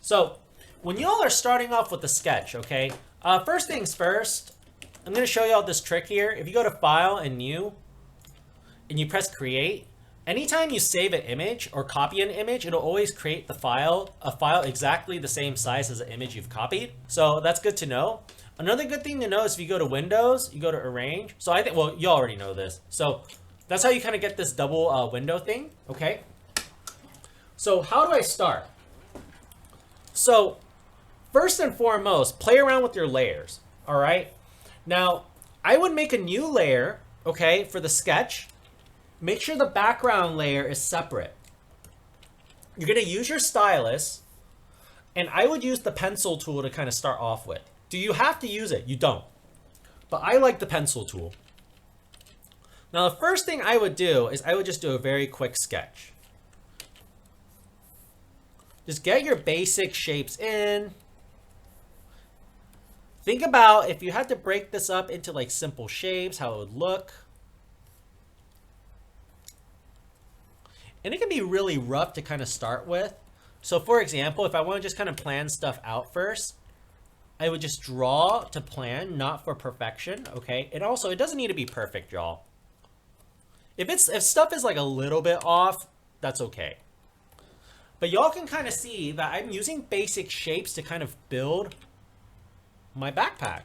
So when y'all are starting off with the sketch, okay, first things first, I'm going to show y'all this trick here. If you go to File and New, and you press Create, anytime you save an image or copy an image, it'll always create a file exactly the same size as the image you've copied. So that's good to know. Another good thing to know is if you go to Windows, you go to Arrange. So I think, well, you already know this. So that's how you kind of get this double window thing, okay? So how do I start? So first and foremost, play around with your layers, all right? Now, I would make a new layer, okay, for the sketch. Make sure the background layer is separate. You're going to use your stylus, and I would use the pencil tool to kind of start off with. Do you have to use it? You don't. But I like the pencil tool. Now, the first thing I would do is I would just do a very quick sketch. Just get your basic shapes in. Think about if you had to break this up into like simple shapes, how it would look. And it can be really rough to kind of start with. So for example, if I want to just kind of plan stuff out first, I would just draw to plan, not for perfection, okay? And also, it doesn't need to be perfect, y'all. If stuff is like a little bit off, that's okay. But y'all can kind of see that I'm using basic shapes to kind of build my backpack.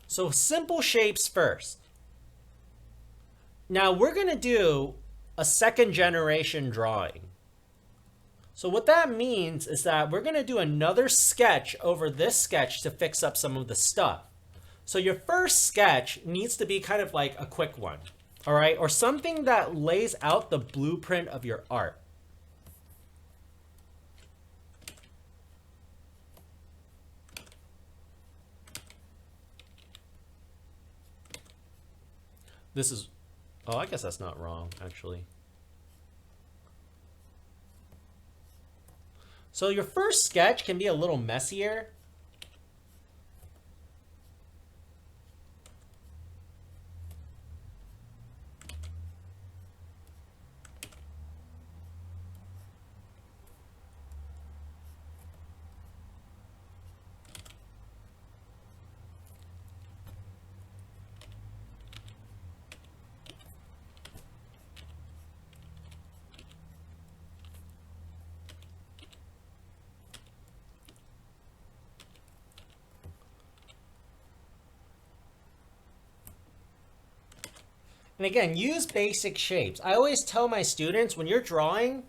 So simple shapes first. Now we're going to do a second generation drawing. So what that means is that we're going to do another sketch over this sketch to fix up some of the stuff. So your first sketch needs to be kind of like a quick one, all right? Or something that lays out the blueprint of your art. This is, oh, I guess that's not wrong, actually. So your first sketch can be a little messier. And again, use basic shapes. I always tell my students, when you're drawing,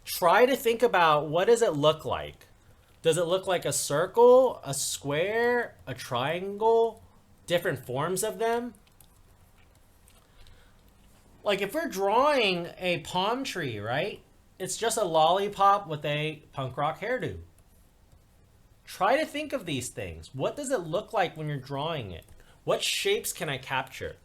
try to think about what does it look like? Does it look like a circle, a square, a triangle, different forms of them? Like if we're drawing a palm tree, right? It's just a lollipop with a punk rock hairdo. Try to think of these things. What does it look like when you're drawing it? What shapes can I capture?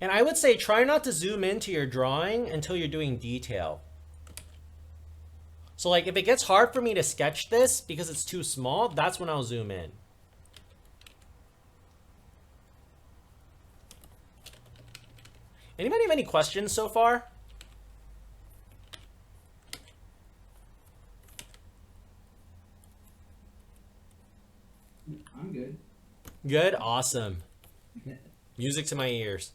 And I would say try not to zoom into your drawing until you're doing detail. So like if it gets hard for me to sketch this because it's too small, that's when I'll zoom in. Anybody have any questions so far? I'm good. Good, awesome. Music to my ears.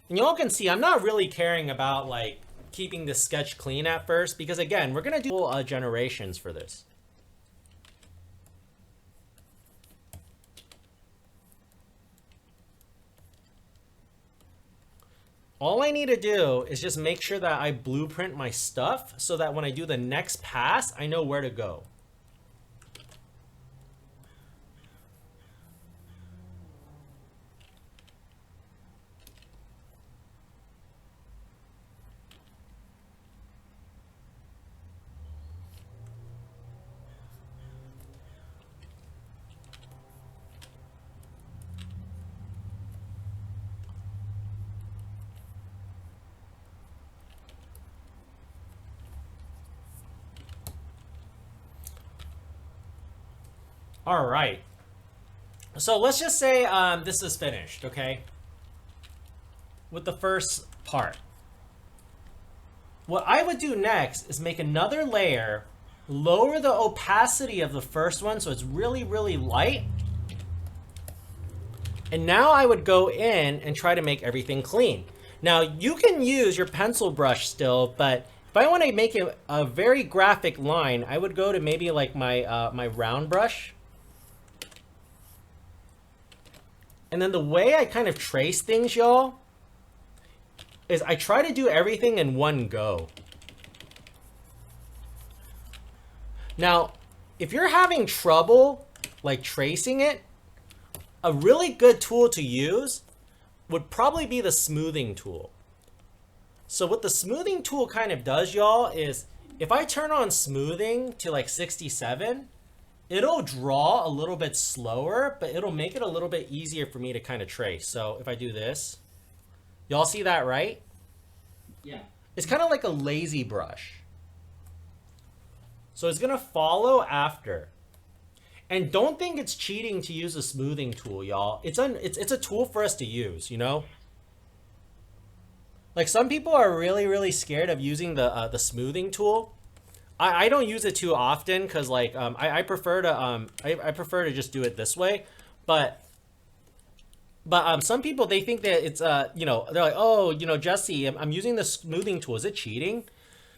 And y'all can see I'm not really caring about like keeping the sketch clean at first because again, we're gonna do generations for this. All I need to do is just make sure that I blueprint my stuff so that when I do the next pass, I know where to go. All right. So let's just say this is finished, okay? With the first part. What I would do next is make another layer, lower the opacity of the first one so it's really, really light. And now I would go in and try to make everything clean. Now you can use your pencil brush still, but if I want to make it a very graphic line, I would go to maybe like my my round brush. And then the way I kind of trace things, y'all, is I try to do everything in one go. Now, if you're having trouble like tracing it, a really good tool to use would probably be the smoothing tool. So what the smoothing tool kind of does, y'all, is if I turn on smoothing to like 67, it'll draw a little bit slower, but it'll make it a little bit easier for me to kind of trace. So if I do this, y'all see that, right? Yeah. It's kind of like a lazy brush. So it's gonna follow after. And don't think it's cheating to use a smoothing tool, y'all. It's a tool for us to use, you know? Like some people are really, really scared of using the smoothing tool. I don't use it too often because like I prefer to I prefer to just do it this way. But some people, they think that it's you know, they're like, oh, you know, Jesse, I'm using the smoothing tool. Is it cheating?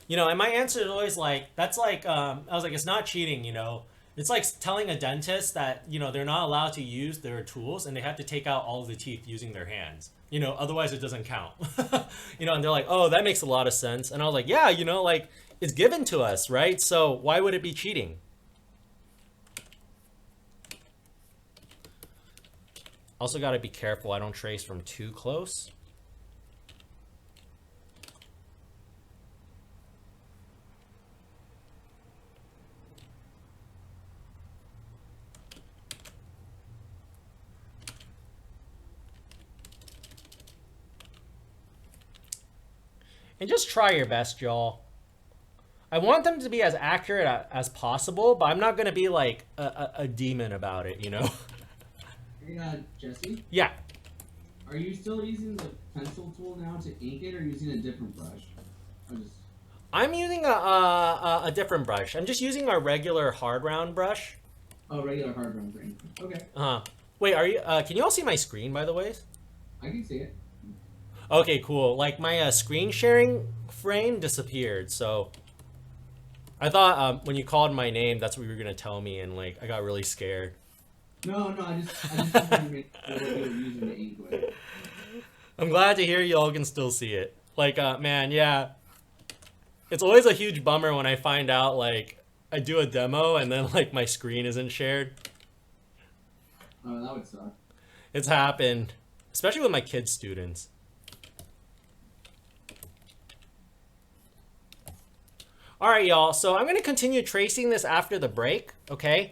You know, and my answer is always like, that's like I was like, it's not cheating, you know. It's like telling a dentist that, you know, they're not allowed to use their tools and they have to take out all of the teeth using their hands. You know, otherwise it doesn't count. You know, and they're like, oh, that makes a lot of sense. And I was like, yeah, you know, like it's given to us, right? So why would it be cheating? Also got to be careful I don't trace from too close. And just try your best, y'all. I want them to be as accurate as possible, but I'm not going to be like a demon about it, you know? Hey, Jesse, Yeah. are you still using the pencil tool now to ink it, or using a different brush? I'm using a different brush. I'm just using our regular hard round brush. Oh, regular hard round green. Okay, Wait, are you? Can you all see my screen, by the way? I can see it. Okay, cool. Like my screen sharing frame disappeared, so I thought when you called my name, that's what you were gonna tell me, and like I got really scared. No, I just wanted to make sure what you were using the ink with. I'm glad to hear y'all can still see it. Like, man, yeah. It's always a huge bummer when I find out like I do a demo and then like my screen isn't shared. Oh, that would suck. It's happened, especially with my kids' students. All right, y'all. So I'm going to continue tracing this after the break, okay?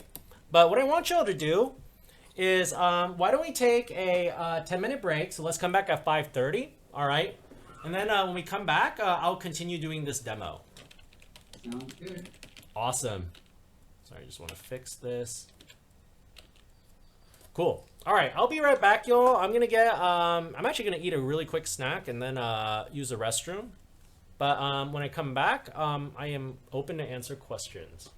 But what I want y'all to do is, why don't we take a 10-minute break? So let's come back at 5:30, all right? And then when we come back, I'll continue doing this demo. Sounds good. Awesome. Sorry, I just want to fix this. Cool. All right, I'll be right back, y'all. I'm going to get, I'm actually going to eat a really quick snack and then use the restroom. But when I come back, I am open to answer questions.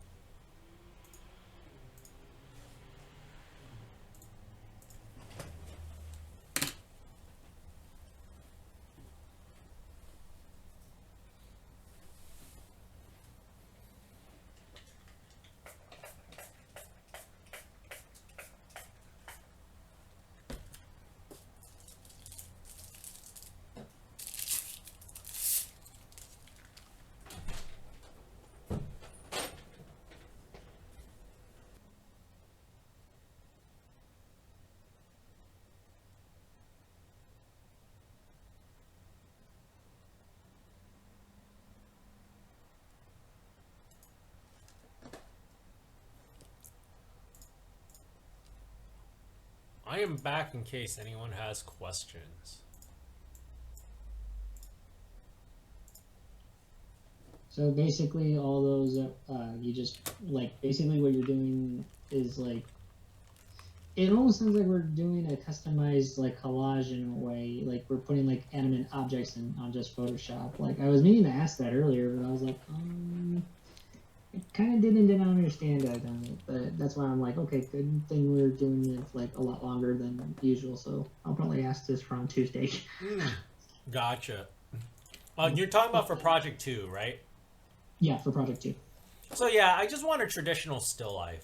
I am back in case anyone has questions. So basically, all those you just like basically what you're doing is like it almost sounds like we're doing a customized like collage in a way. Like we're putting like animate objects in on just Photoshop. Like I was meaning to ask that earlier, but I was like, I kind of didn't understand it on it. But that's why I'm like, okay, good thing we're doing it like a lot longer than usual. So I'll probably ask this for on Tuesday. Gotcha. You're talking about for Project 2, right? Yeah, for Project 2. So yeah, I just want a traditional still life.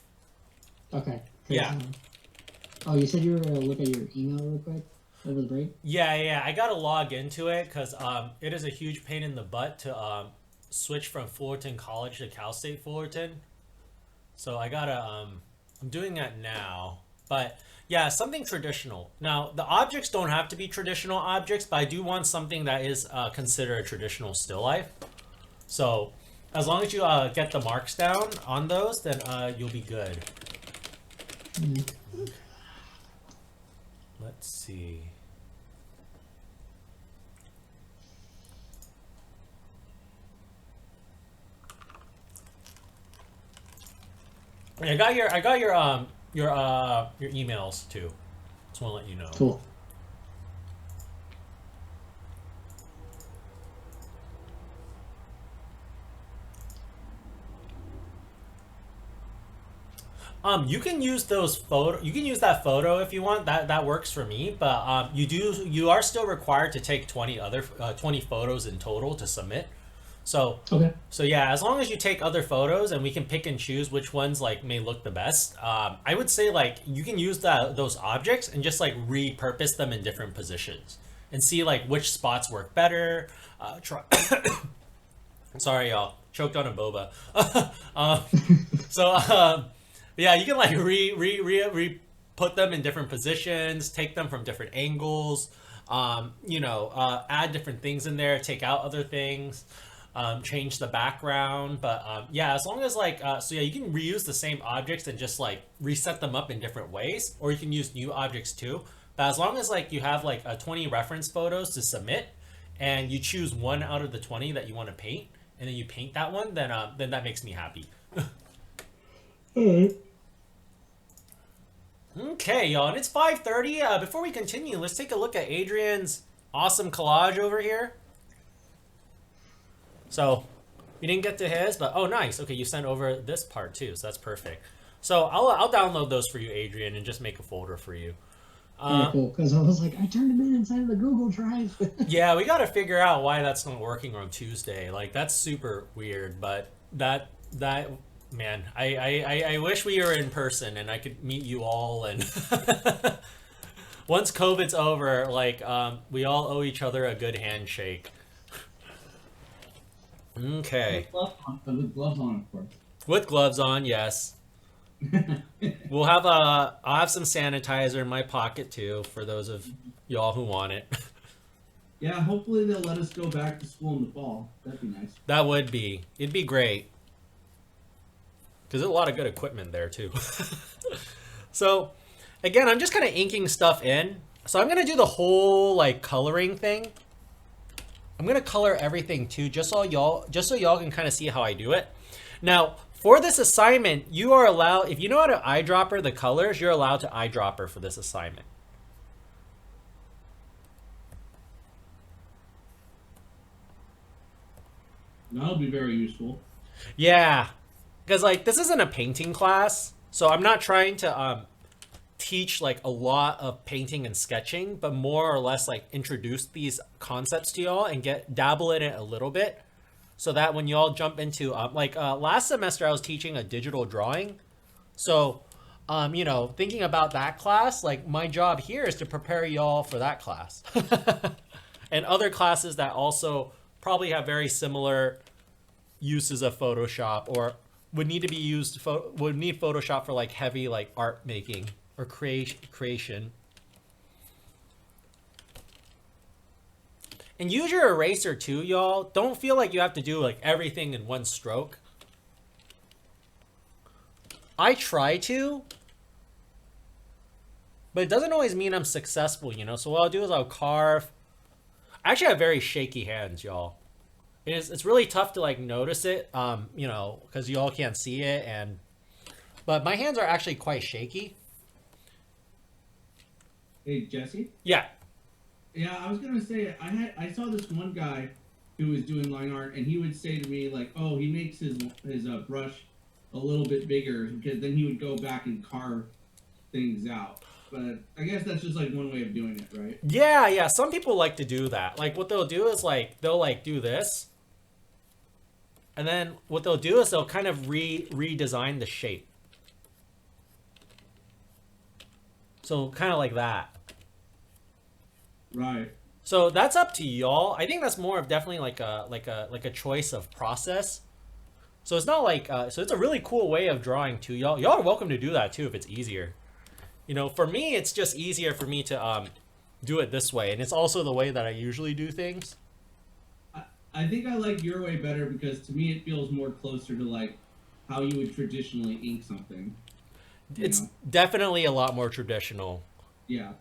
Okay. Yeah. Oh, you said you were gonna look at your email real quick over the break? Yeah. I gotta log into it because it is a huge pain in the butt to switch from Fullerton College to Cal State Fullerton. So I gotta I'm doing that now. But yeah, something traditional. Now the objects don't have to be traditional objects, but I do want something that is considered a traditional still life. So as long as you get the marks down on those, then you'll be good. Let's see. I got your emails too. Just want to let you know. Cool. You can use those photo. You can use that photo if you want. That works for me. But you are still required to take 20 photos in total to submit. So Okay. so yeah, as long as you take other photos and we can pick and choose which ones like may look the best. I would say like you can use those objects and just like repurpose them in different positions and see like which spots work better. Try. Sorry, y'all. Choked on a boba. So. Yeah, you can like put them in different positions, take them from different angles, add different things in there, take out other things, change the background. But yeah, as long as like, so yeah, you can reuse the same objects and just like reset them up in different ways, or you can use new objects too. But as long as like you have like 20 reference photos to submit, and you choose one out of the 20 that you want to paint, and then you paint that one, then that makes me happy. Alright. Okay, y'all, and it's 5:30. Before we continue, let's take a look at Adrian's awesome collage over here. So, you didn't get to his, but oh, nice. Okay, you sent over this part too, so that's perfect. So I'll download those for you, Adrian, and just make a folder for you. Very cool, because I was like, I turned them in inside of the Google Drive. Yeah, we got to figure out why that's not working on Tuesday. Like that's super weird, but that man, I wish we were in person and I could meet you all. And once COVID's over, like we all owe each other a good handshake. Okay. With gloves on, of course. With gloves on, yes. I'll have some sanitizer in my pocket too for those of y'all who want it. Yeah, hopefully they'll let us go back to school in the fall. That'd be nice. That would be. It'd be great. Because there's a lot of good equipment there too. So, again, I'm just kind of inking stuff in. So I'm going to do the whole like coloring thing. I'm going to color everything too, just so y'all can kind of see how I do it. Now, for this assignment, you are allowed, if you know how to eyedropper the colors, you're allowed to eyedropper for this assignment. That'll be very useful. Yeah, because like this isn't a painting class, so I'm not trying to teach like a lot of painting and sketching, but more or less like introduce these concepts to y'all and dabble in it a little bit, so that when y'all jump into last semester I was teaching a digital drawing, so thinking about that class, like my job here is to prepare y'all for that class and other classes that also probably have very similar uses of Photoshop or would need Photoshop for like heavy like art making or creation. And use your eraser too, y'all. Don't feel like you have to do like everything in one stroke. I try to, but it doesn't always mean I'm successful, So what I'll do is I'll carve. I actually have very shaky hands, y'all. It's really tough to like notice it, because y'all can't see it, but my hands are actually quite shaky. Hey, Jesse. Yeah. Yeah, I was gonna say I saw this one guy who was doing line art, and he would say to me like, "Oh, he makes his brush a little bit bigger because then he would go back and carve things out." But I guess that's just like one way of doing it, right? Yeah, yeah. Some people like to do that. Like what they'll do is like they'll like do this. And then what they'll do is they'll kind of redesign the shape. So kind of like that. Right. So that's up to y'all. I think that's more of definitely like a choice of process. So it's not like so it's a really cool way of drawing too. Y'all are welcome to do that too if it's easier. You know, for me it's just easier for me to do it this way, and it's also the way that I usually do things. I think I like your way better because to me it feels more closer to like how you would traditionally ink something. It's know? definitely a lot more traditional. Yeah.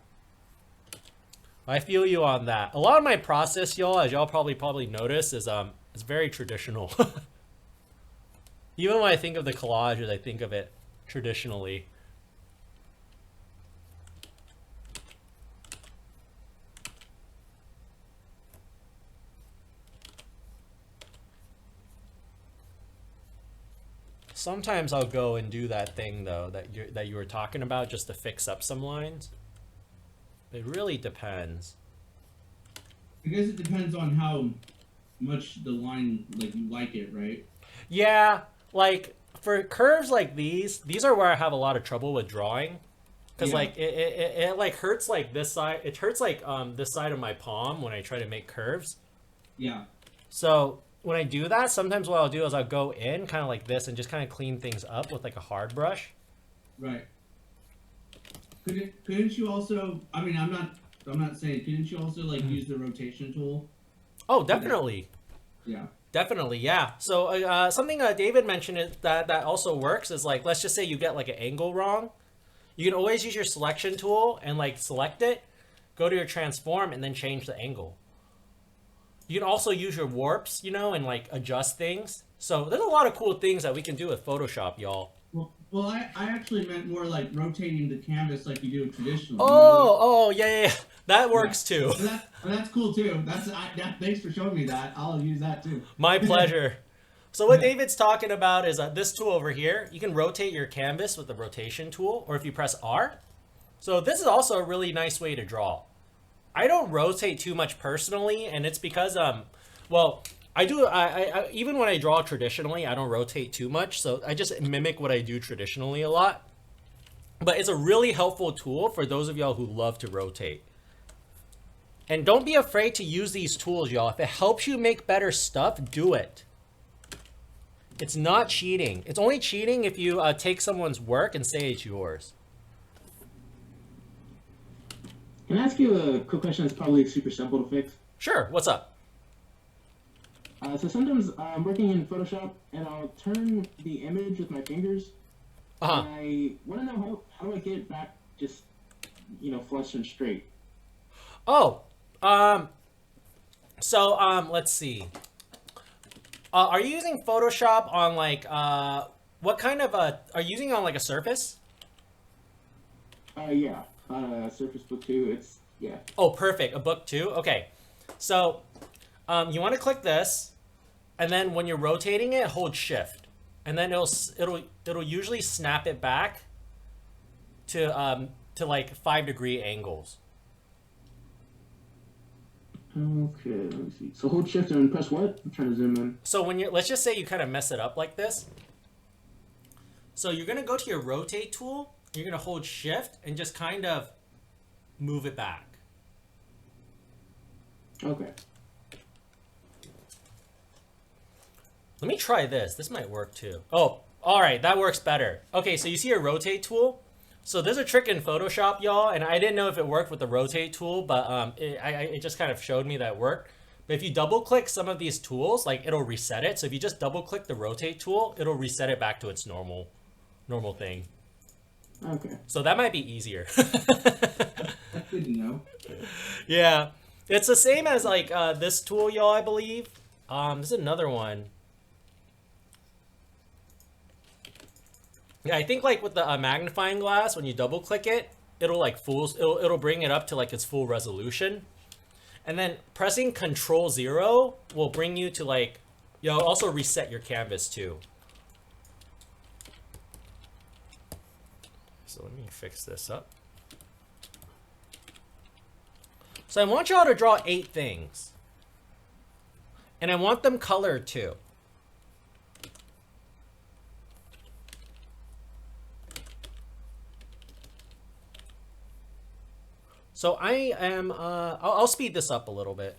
I feel you on that. A lot of my process, y'all, as y'all probably notice, is it's very traditional. Even when I think of the collages, I think of it traditionally. Sometimes I'll go and do that thing though that you were talking about just to fix up some lines. It really depends. I guess it depends on how much the line like you like it, right? Yeah, like for curves like these are where I have a lot of trouble with drawing. Because Yeah. like it like hurts like this side. It hurts like this side of my palm when I try to make curves. Yeah. So when I do that, sometimes what I'll do is I'll go in kind of like this and just kind of clean things up with like a hard brush. Right. Couldn't you also? I mean, I'm not saying. Couldn't you also like use the rotation tool? Oh, definitely. Yeah. Definitely, yeah. So something David mentioned is that also works is like, let's just say you get like an angle wrong. You can always use your selection tool and like select it, go to your transform, and then change the angle. You can also use your warps, you know, and like adjust things. So there's a lot of cool things that we can do with Photoshop, y'all. Well, I actually meant more like rotating the canvas like you do traditionally. Oh, yeah. That works too. That's cool too. Thanks for showing me that. I'll use that too. My pleasure. So what David's talking about is this tool over here. You can rotate your canvas with the rotation tool, or if you press R. So this is also a really nice way to draw. I don't rotate too much personally, and it's because well, I do. I even when I draw traditionally, I don't rotate too much. So I just mimic what I do traditionally a lot. But it's a really helpful tool for those of y'all who love to rotate. And don't be afraid to use these tools, y'all. If it helps you make better stuff, do it. It's not cheating. It's only cheating if you take someone's work and say it's yours. Can I ask you a quick question that's probably super simple to fix? Sure. What's up? So sometimes I'm working in Photoshop and I'll turn the image with my fingers. Uh-huh. And I want to know how do I get it back just, flush and straight? Oh, let's see. Are you using Photoshop on like, what kind of are you using on like a Surface? Yeah. Surface Book 2, yeah. Oh, perfect. A book too? Okay. So, you want to click this, and then when you're rotating it, hold Shift. And then it'll usually snap it back to like 5-degree angles. Okay, let me see. So hold Shift and press what? I'm trying to zoom in. So let's just say you kind of mess it up like this. So you're going to go to your rotate tool. You're going to hold Shift and just kind of move it back. Okay. Let me try this. This might work too. Oh, all right. That works better. Okay, so you see your rotate tool? So there's a trick in Photoshop, y'all, and I didn't know if it worked with the rotate tool, but it just kind of showed me that it worked. But if you double click some of these tools, like it'll reset it. So if you just double click the rotate tool, it'll reset it back to its normal thing. Okay. So that might be easier. That's good to know. Yeah. It's the same as like this tool, y'all, I believe. There's another one. Yeah, I think like with the magnifying glass, when you double click it, it'll like it'll bring it up to like its full resolution. And then pressing Control 0 will bring you to like, you'll also reset your canvas too. So let me fix this up. So I want y'all to draw 8 things. And I want them colored too. So I am, I'll speed this up a little bit.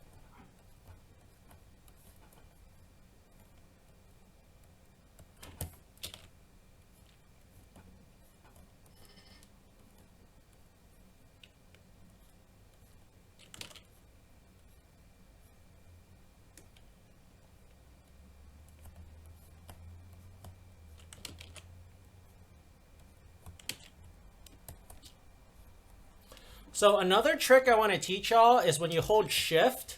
So another trick I want to teach y'all is when you hold shift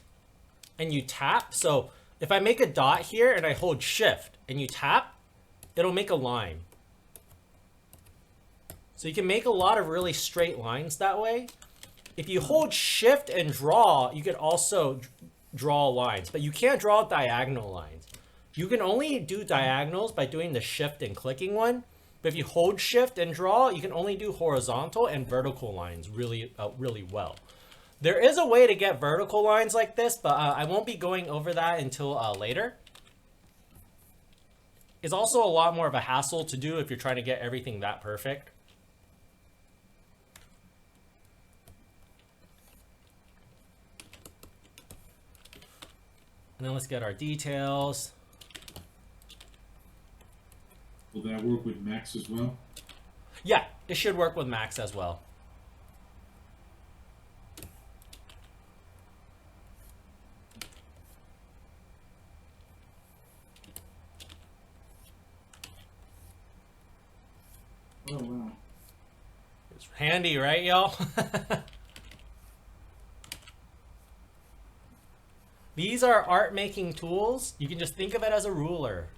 and you tap. So if I make a dot here and I hold shift and you tap, it'll make a line. So you can make a lot of really straight lines that way. If you hold shift and draw, you can also draw lines, but you can't draw diagonal lines. You can only do diagonals by doing the shift and clicking one. But if you hold shift and draw, you can only do horizontal and vertical lines really well. There is a way to get vertical lines like this, but I won't be going over that until later. It's also a lot more of a hassle to do if you're trying to get everything that perfect. And then let's get our details. Will that work with Max as well? Yeah, it should work with Max as well. Oh wow. It's handy, right, y'all? These are art making tools. You can just think of it as a ruler.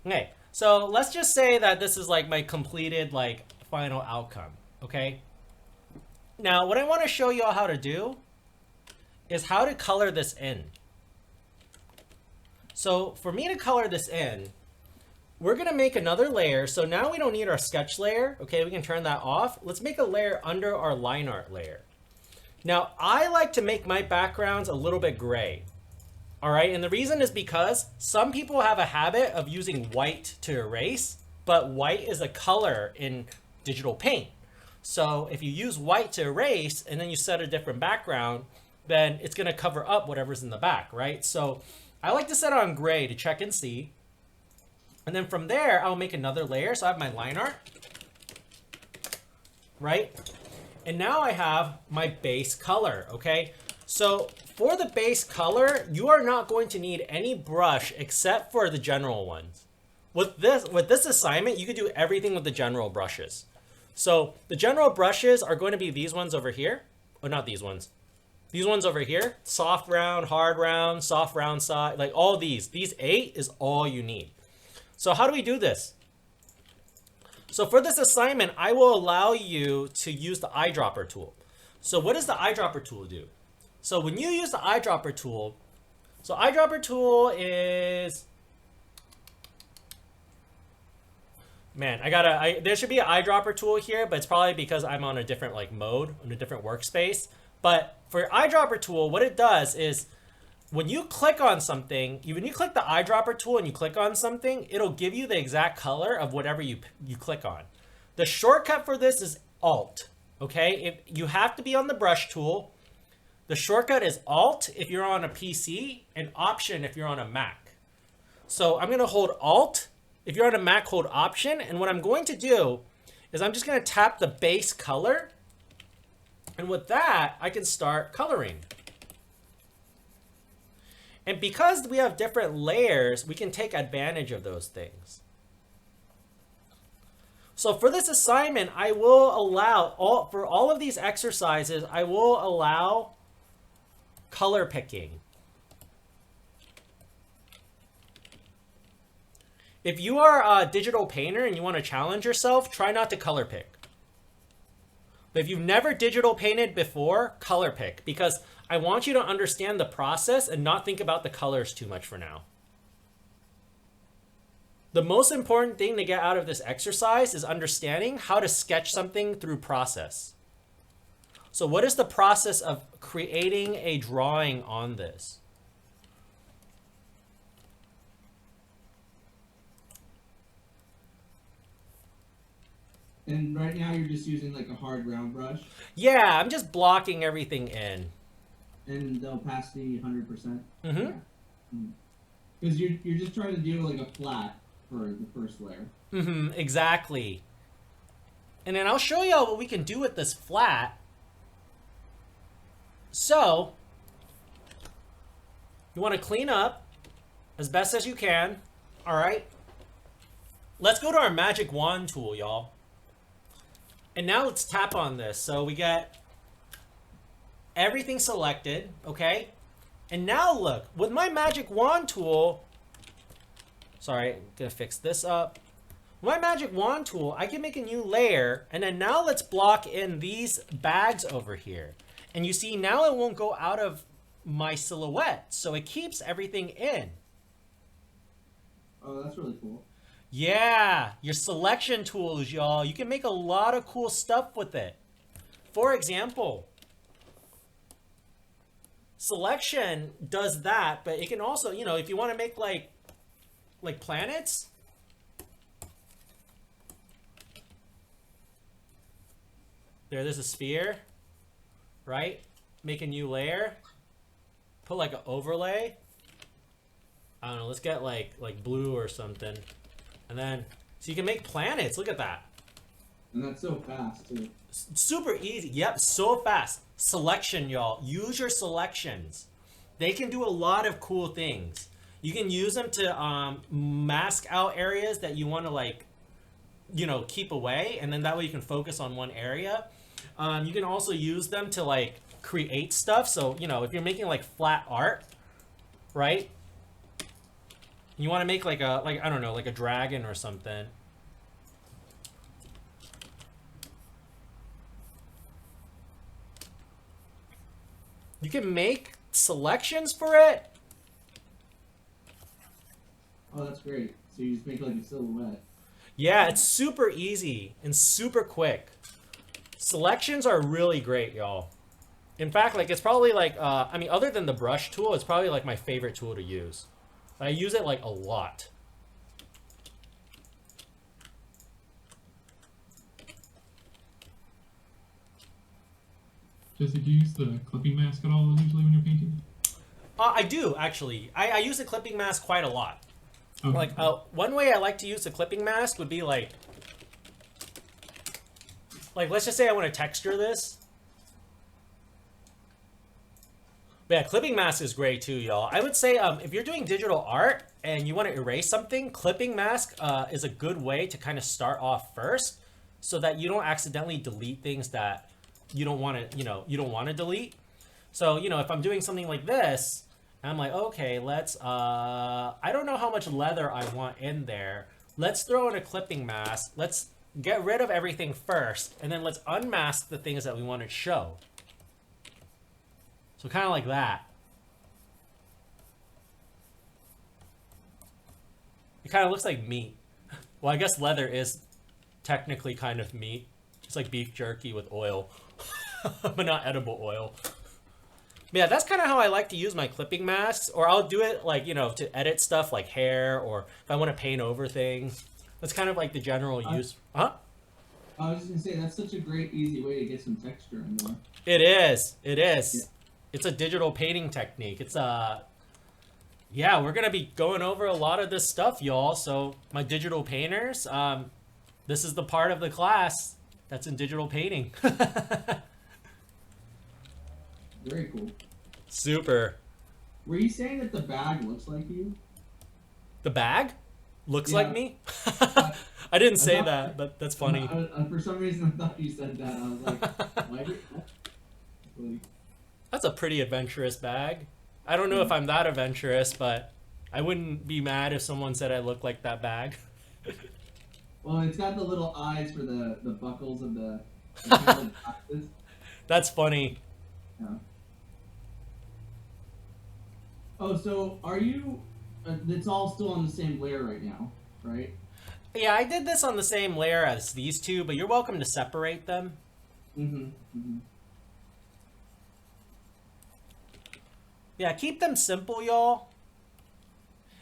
Okay, so let's just say that this is like my completed like final outcome, okay? Now, what I want to show you all how to do is how to color this in. So for me to color this in, we're gonna make another layer. So now we don't need our sketch layer, okay? We can turn that off. Let's make a layer under our line art layer. Now, I like to make my backgrounds a little bit gray. All right, and the reason is because some people have a habit of using white to erase, but white is a color in digital paint. So if you use white to erase and then you set a different background, then it's gonna cover up whatever's in the back, right? So I like to set it on gray to check and see. And then from there, I'll make another layer. So I have my line art, right? And now I have my base color, okay? So for the base color, you are not going to need any brush except for the general ones. With this assignment, you can do everything with the general brushes. So the general brushes are going to be these ones over here. Oh, not these ones. These ones over here. Soft round, hard round, soft round side, like all these. These 8 is all you need. So how do we do this? So for this assignment, I will allow you to use the eyedropper tool. So what does the eyedropper tool do? So when you use the eyedropper tool, so eyedropper tool is, man, there should be an eyedropper tool here, but it's probably because I'm on a different like mode, on a different workspace. But for your eyedropper tool, what it does is when you click on something, when you click the eyedropper tool and you click on something, it'll give you the exact color of whatever you click on. The shortcut for this is Alt, okay? If you have to be on the brush tool. The shortcut is Alt if you're on a PC and Option if you're on a Mac. So I'm gonna hold Alt. If you're on a Mac, hold Option. And what I'm going to do is I'm just gonna tap the base color. And with that, I can start coloring. And because we have different layers, we can take advantage of those things. So for this assignment, I will allow, for all of these exercises, I will allow color picking. If you are a digital painter and you want to challenge yourself, try not to color pick. But if you've never digital painted before, color pick, because I want you to understand the process and not think about the colors too much for now. The most important thing to get out of this exercise is understanding how to sketch something through process. So what is the process of creating a drawing on this? And right now you're just using like a hard round brush, Yeah, I'm just blocking everything in. and the opacity 100%. Mm-hmm. Because you're just trying to do like a flat for the first layer. Mm-hmm, exactly. And then I'll show y'all what we can do with this flat. So, you want to clean up as best as you can. All right. Let's go to our magic wand tool, y'all. And now let's tap on this. So we get everything selected, okay? And now look, with my magic wand tool, sorry, I'm gonna fix this up. With my magic wand tool, I can make a new layer, and then now let's block in these bags over here. And you see, now it won't go out of my silhouette, so it keeps everything in. Oh, that's really cool. Yeah, your selection tools, y'all. You can make a lot of cool stuff with it. For example, selection does that, but it can also, you know, if you want to make like planets, there's a sphere, right? Make a new layer, put like an overlay. I don't know, let's get like blue or something. And then, so you can make planets. Look at that. And that's so fast too. Super easy. Yep, so fast. Selection, y'all. Use your selections. They can do a lot of cool things. You can use them to mask out areas that you want to like, you know, keep away. And then that way you can focus on one area. You can also use them to like create stuff. So, you know, if you're making like flat art, right? You want to make like a, I don't know, like a dragon or something. You can make selections for it. Oh, that's great. So you just make like a silhouette. Yeah, it's super easy and super quick. Selections are really great, y'all. In fact, like it's probably like, I mean, other than the brush tool, it's probably like my favorite tool to use. I use it like a lot. Jesse, do you use the clipping mask at all usually when you're painting? I do, actually. I use the clipping mask quite a lot. Okay. Like, one way I like to use the clipping mask would be like, let's just say I want to texture this. But yeah, clipping mask is great too, y'all. I would say if you're doing digital art and you want to erase something, clipping mask is a good way to kind of start off first so that you don't accidentally delete things that you don't want to, you don't want to delete. So, if I'm doing something like this, I'm like, okay, let's, I don't know how much leather I want in there. Let's throw in a clipping mask. Let's get rid of everything first, and then let's unmask the things that we want to show. So kind of like that. It kind of looks like meat. Well, I guess leather is technically kind of meat. It's like beef jerky with oil, but not edible oil. But yeah, that's kind of how I like to use my clipping masks, or I'll do it like, to edit stuff like hair, or if I want to paint over things. That's kind of like the general use. Huh? I was just gonna say that's such a great, easy way to get some texture in there. It is. It is. Yeah. It's a digital painting technique. It's yeah, we're gonna be going over a lot of this stuff, y'all. So my digital painters, this is the part of the class that's in digital painting. Very cool. Super. Were you saying that the bag looks like you? The bag looks Yeah. like me. I didn't say thought- that, but that's funny. For some reason, I thought you said that. I was like, why did what? That's a pretty adventurous bag. I don't know if I'm that adventurous, but I wouldn't be mad if someone said I look like that bag. Well, it's got the little eyes for the buckles of the That's funny. Yeah. Oh, so are you? It's all still on the same layer right now, right? Yeah, I did this on the same layer as these two, but you're welcome to separate them. Mm-hmm. Mm-hmm. Yeah, keep them simple, y'all.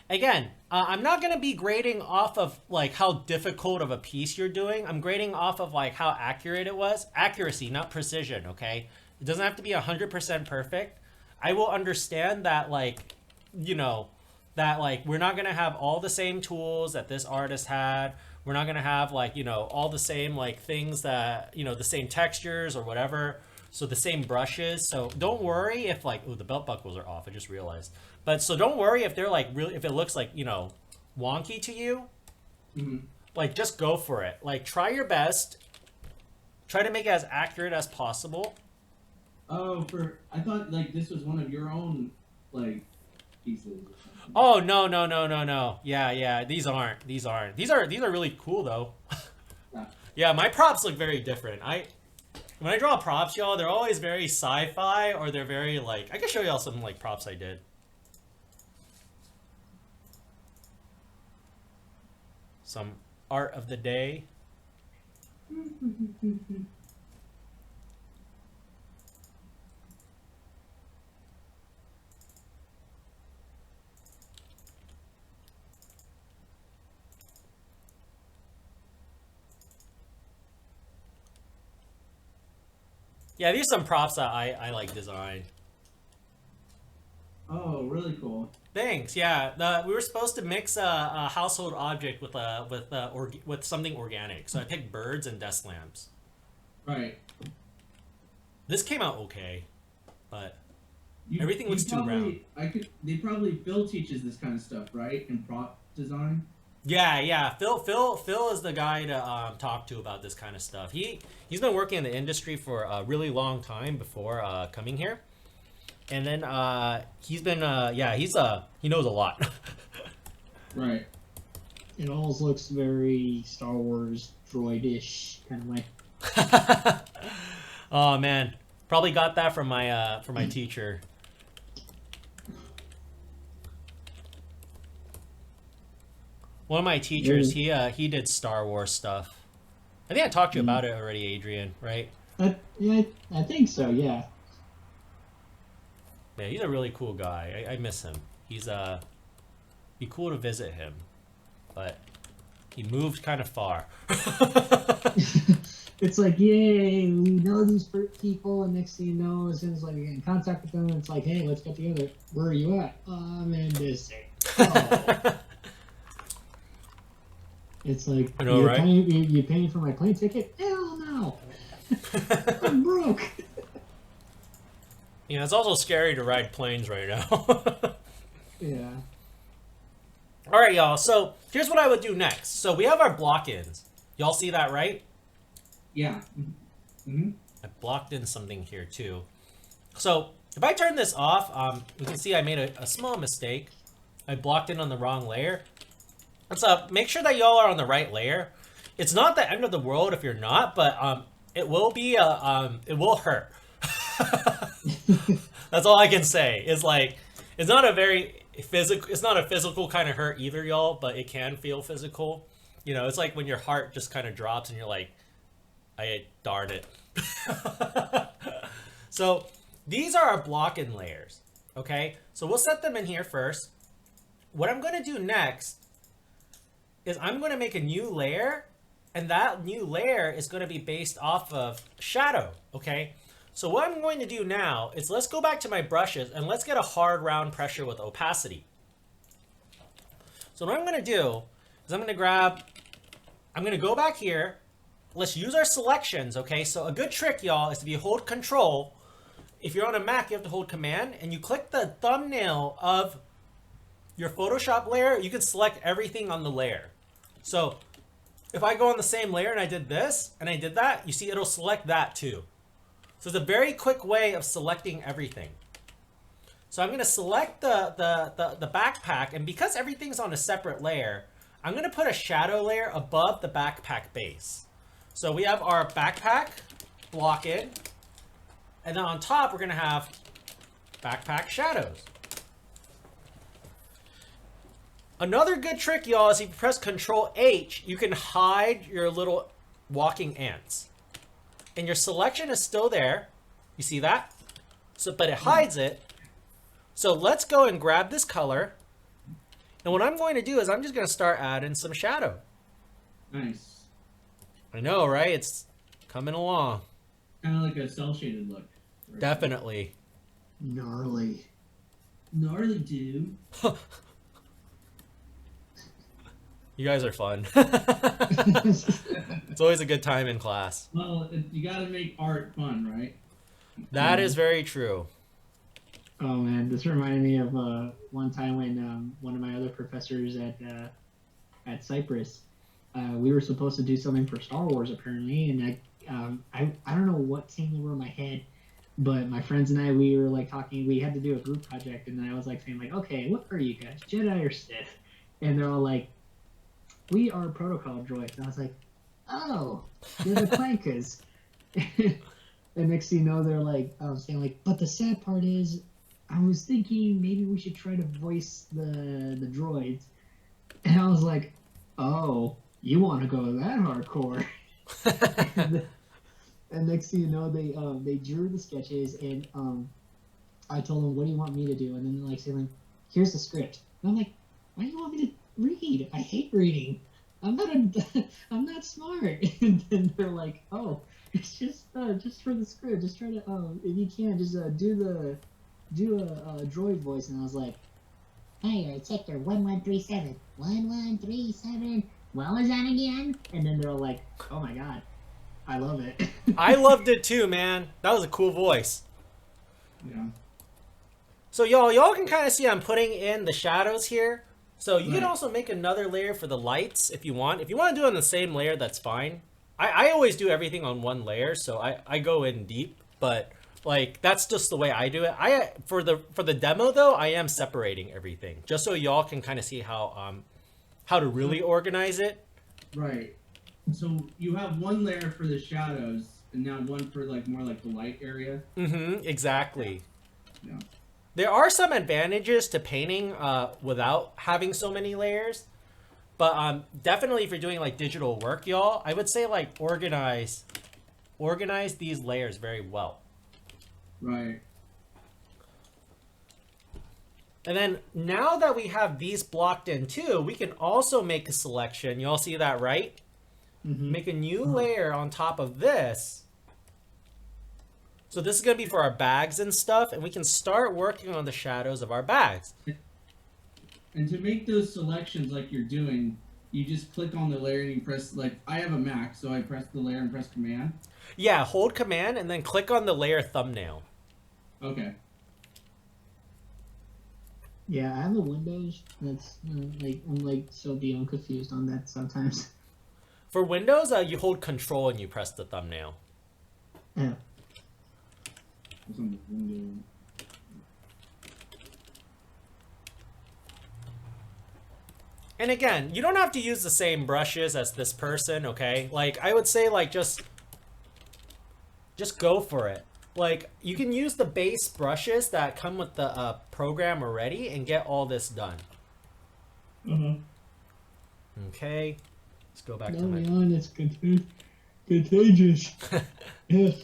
Again, I'm not going to be grading off of like how difficult of a piece you're doing. I'm grading off of like how accurate it was. Accuracy, not precision, okay? It doesn't have to be 100% perfect. I will understand that like, you know, that like we're not going to have all the same tools that this artist had. We're not going to have like, you know, all the same like things that, you know, the same textures or whatever. So the same brushes. So don't worry if like, oh, the belt buckles are off. I just realized. But so don't worry if they're like really, if it looks like, you know, wonky to you. Mm-hmm. Like just go for it. Like try your best. Try to make it as accurate as possible. Oh, I thought like this was one of your own like pieces. Or something. Oh no. Yeah. These aren't. These are really cool though. Yeah. Yeah, my props look very different. When I draw props, y'all, they're always very sci-fi or they're very like I can show y'all some like props I did. Some art of the day. Yeah, these are some props that I like design. Oh, really cool. Thanks. Yeah, we were supposed to mix a household object with something organic, so I picked birds and desk lamps. Right. This came out okay, but You, everything looks too round. Phil teaches this kind of stuff, right? In prop design. Yeah. Phil is the guy to talk to about this kind of stuff. He's been working in the industry for a really long time before coming here, and then he's been he knows a lot. Right. It always looks very Star Wars droid-ish kind of way. Oh man, probably got that from my teacher. One of my teachers, he did Star Wars stuff. I think I talked to you about it already, Adrian, right? Yeah, I think so. Yeah. Yeah, he's a really cool guy. I miss him. He's be cool to visit him, but he moved kind of far. It's like, yay, we know these people, and next thing you know, as soon as like you get in contact with them, it's like, hey, let's get together. Where are you at? I'm in this thing. Oh. It's like, I know, you're right? paying for my plane ticket? Hell no! I'm broke. Yeah, it's also scary to ride planes right now. Yeah. All right, y'all. So here's what I would do next. So we have our block-ins. Y'all see that, right? Yeah. Mm-hmm. I blocked in something here too. So if I turn this off, you can see I made a small mistake. I blocked in on the wrong layer. So make sure that y'all are on the right layer. It's not the end of the world if you're not, but it will be it will hurt. That's all I can say. Is like it's not a very physical. It's not a physical kind of hurt either, y'all, but it can feel physical. You know, it's like when your heart just kind of drops and you're like, I darn it. So these are our block-in layers. Okay, so we'll set them in here first. What I'm going to do next is I'm going to make a new layer, and that new layer is going to be based off of shadow, okay? So what I'm going to do now is let's go back to my brushes and let's get a hard round pressure with opacity. So what I'm going to do is I'm going to go back here. Let's use our selections, okay? So a good trick, y'all, is if you hold Control, if you're on a Mac, you have to hold Command, and you click the thumbnail of your Photoshop layer, you can select everything on the layer. So if I go on the same layer and I did this and I did that, you see it'll select that too. So it's a very quick way of selecting everything. So I'm going to select the backpack, and because everything's on a separate layer, I'm going to put a shadow layer above the backpack base. So we have our backpack, block in. And then on top, we're going to have backpack shadows. Another good trick, y'all, is if you press Control H, you can hide your little walking ants. And your selection is still there. You see that? So, but it hides it. So let's go and grab this color. And what I'm going to do is I'm just going to start adding some shadow. Nice. I know, right? It's coming along. Kind of like a cell shaded look. Right? Definitely. Gnarly. Gnarly, dude. You guys are fun. It's always a good time in class. Well, you got to make art fun, right? That is very true. Oh man, this reminded me of one time when one of my other professors at Cyprus, we were supposed to do something for Star Wars apparently, and I don't know what came over my head, but my friends and I, we were like talking. We had to do a group project, and then I was like saying like, okay, what are you guys, Jedi or Sith? And they're all like, we are protocol droids. And I was like, oh, you're the Plankers. And next thing you know, they're like saying like, but the sad part is, I was thinking maybe we should try to voice the droids. And I was like, oh, you want to go that hardcore? And next thing you know, they drew the sketches, and I told them, what do you want me to do? And then they're like saying, here's the script. And I'm like, why do you want me to read? I hate reading. I'm not smart. And then they're like, oh, it's just for the script. Just try to if you can, just do a droid voice. And I was like, hi, sector 1137. 1137. What was that again? And then they're all like, oh my god, I love it. I loved it too, man. That was a cool voice. Yeah. So y'all can kind of see I'm putting in the shadows here. So you can Right. also make another layer for the lights if you want. If you want to do it on the same layer, that's fine. I always do everything on one layer, so I go in deep, but like that's just the way I do it. For the demo though, I am separating everything just so y'all can kind of see how to really organize it. Right. So you have one layer for the shadows, and now one for like more like the light area. Mm-hmm, exactly. Yeah. There are some advantages to painting without having so many layers, but definitely if you're doing like digital work, y'all, I would say like organize these layers very well. Right. And then now that we have these blocked in too, we can also make a selection. You all see that, right? Mm-hmm. Make a new layer on top of this. So this is going to be for our bags and stuff, and we can start working on the shadows of our bags. And to make those selections like you're doing, you just click on the layer and you press, like, I have a Mac, so I press the layer and press Command. Yeah, hold Command and then click on the layer thumbnail. Okay. Yeah, I have a Windows. That's I'm like so beyond confused on that sometimes. For Windows, you hold Control and you press the thumbnail. Yeah. It's on the window. And again, you don't have to use the same brushes as this person, okay? Like, I would say, like, just go for it. Like, you can use the base brushes that come with the program already and get all this done. Okay. Let's go back to my... on, it's contagious. Yes.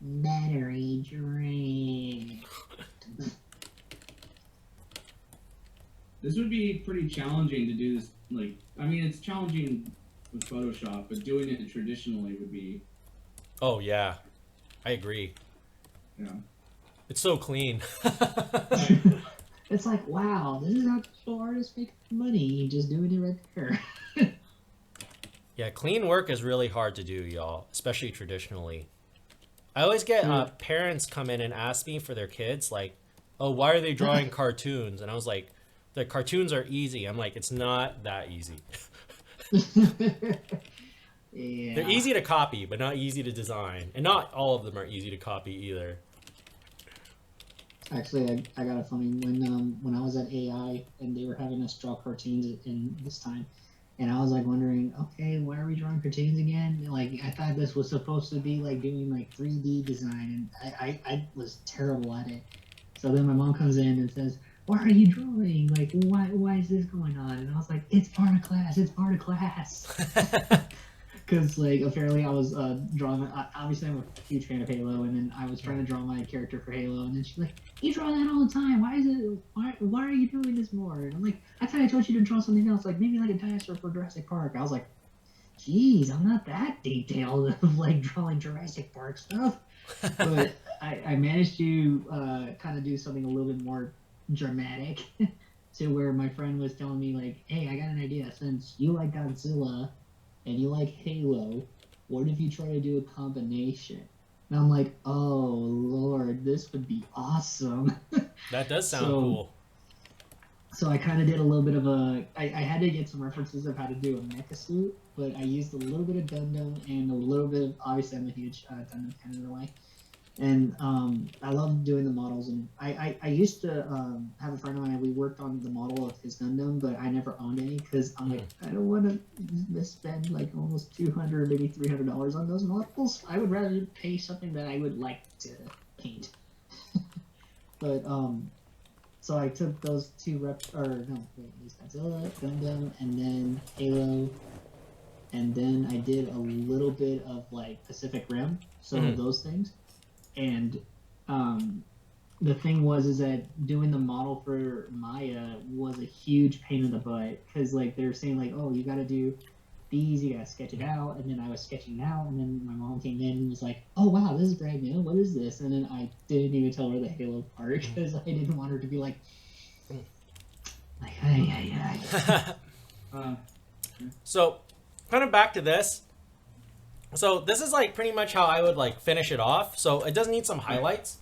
Battery drain. This would be pretty challenging to do this, like, I mean, it's challenging with Photoshop, but doing it traditionally would be, Oh, yeah. I agree. yeah. It's so clean. It's like, wow, this is how digital artists make money. Just doing it right there. Yeah, clean work is really hard to do, y'all, especially traditionally. I always get parents come in and ask me for their kids, like, oh, why are they drawing cartoons? And I was like, the cartoons are easy. I'm like, it's not that easy. Yeah. They're easy to copy, but not easy to design. And not all of them are easy to copy either. Actually, I got a funny when I was at AI and they were having us draw cartoons in this time, and I was like wondering, okay, why are we drawing cartoons again? Like I thought this was supposed to be like doing like 3D design, and I was terrible at it. So then my mom comes in and says, "Why are you drawing? Like why is this going on?" And I was like, "It's part of class. It's part of class." Because like apparently I was drawing. Obviously, I'm a huge fan of Halo, and then I was trying to draw my character for Halo, and then she's like, "You draw that all the time. Why is it? Why are you doing this more?" And I'm like, "I thought I told you to draw something else, like maybe like a dinosaur for Jurassic Park." I was like, "Geez, I'm not that detailed of like drawing Jurassic Park stuff." But I managed to kind of do something a little bit more dramatic, to where my friend was telling me like, "Hey, I got an idea. Since you like Godzilla and you like Halo, what if you try to do a combination?" And I'm like, "Oh Lord, this would be awesome." That does sound So- cool. So I kind of did a little bit of I had to get some references of how to do a mecha suit, but I used a little bit of Gundam and a little bit of, obviously I'm a huge Gundam fan in a way. And I love doing the models, and I used to have a friend of mine. We worked on the model of his Gundam, but I never owned any because I'm like, I don't want to spend like almost $200, maybe $300 on those models. I would rather pay something that I would like to paint. But so I took those two it was Godzilla, Gundam, and then Halo, and then I did a little bit of like Pacific Rim, so those things. And the thing is that doing the model for Maya was a huge pain in the butt, because like they're saying like, oh, you got to do these, you got to sketch it out, and then I was sketching it out, and then my mom came in and was like, oh wow, this is brand new, what is this? And then I didn't even tell her the Halo part because I didn't want her to be like hey. So, kind of back to this. So this is like pretty much how I would like finish it off. So it does need some highlights.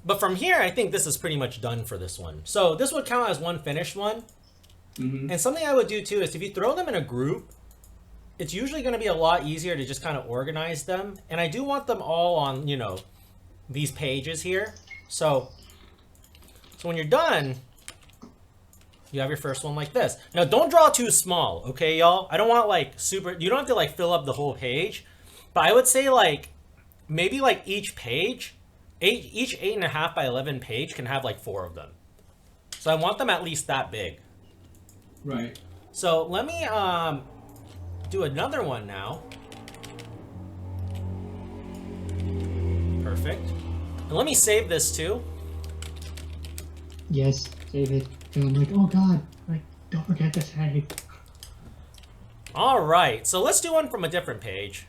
But from here, I think this is pretty much done for this one. So this would count as one finished one. And something I would do too is if you throw them in a group, it's usually going to be a lot easier to just kind of organize them. And I do want them all on, you know, these pages here. So when you're done, you have your first one like this. Now, don't draw too small, okay, y'all? I don't want, like, you don't have to, like, fill up the whole page. But I would say, like, maybe, like, each page, each 8.5 by 11 page can have, like, 4 of them. So I want them at least that big. Right. So let me do another one now. Perfect. And let me save this, too. Yes, save it. And I'm like, oh god, like, don't forget to save. All right, so let's do one from a different page.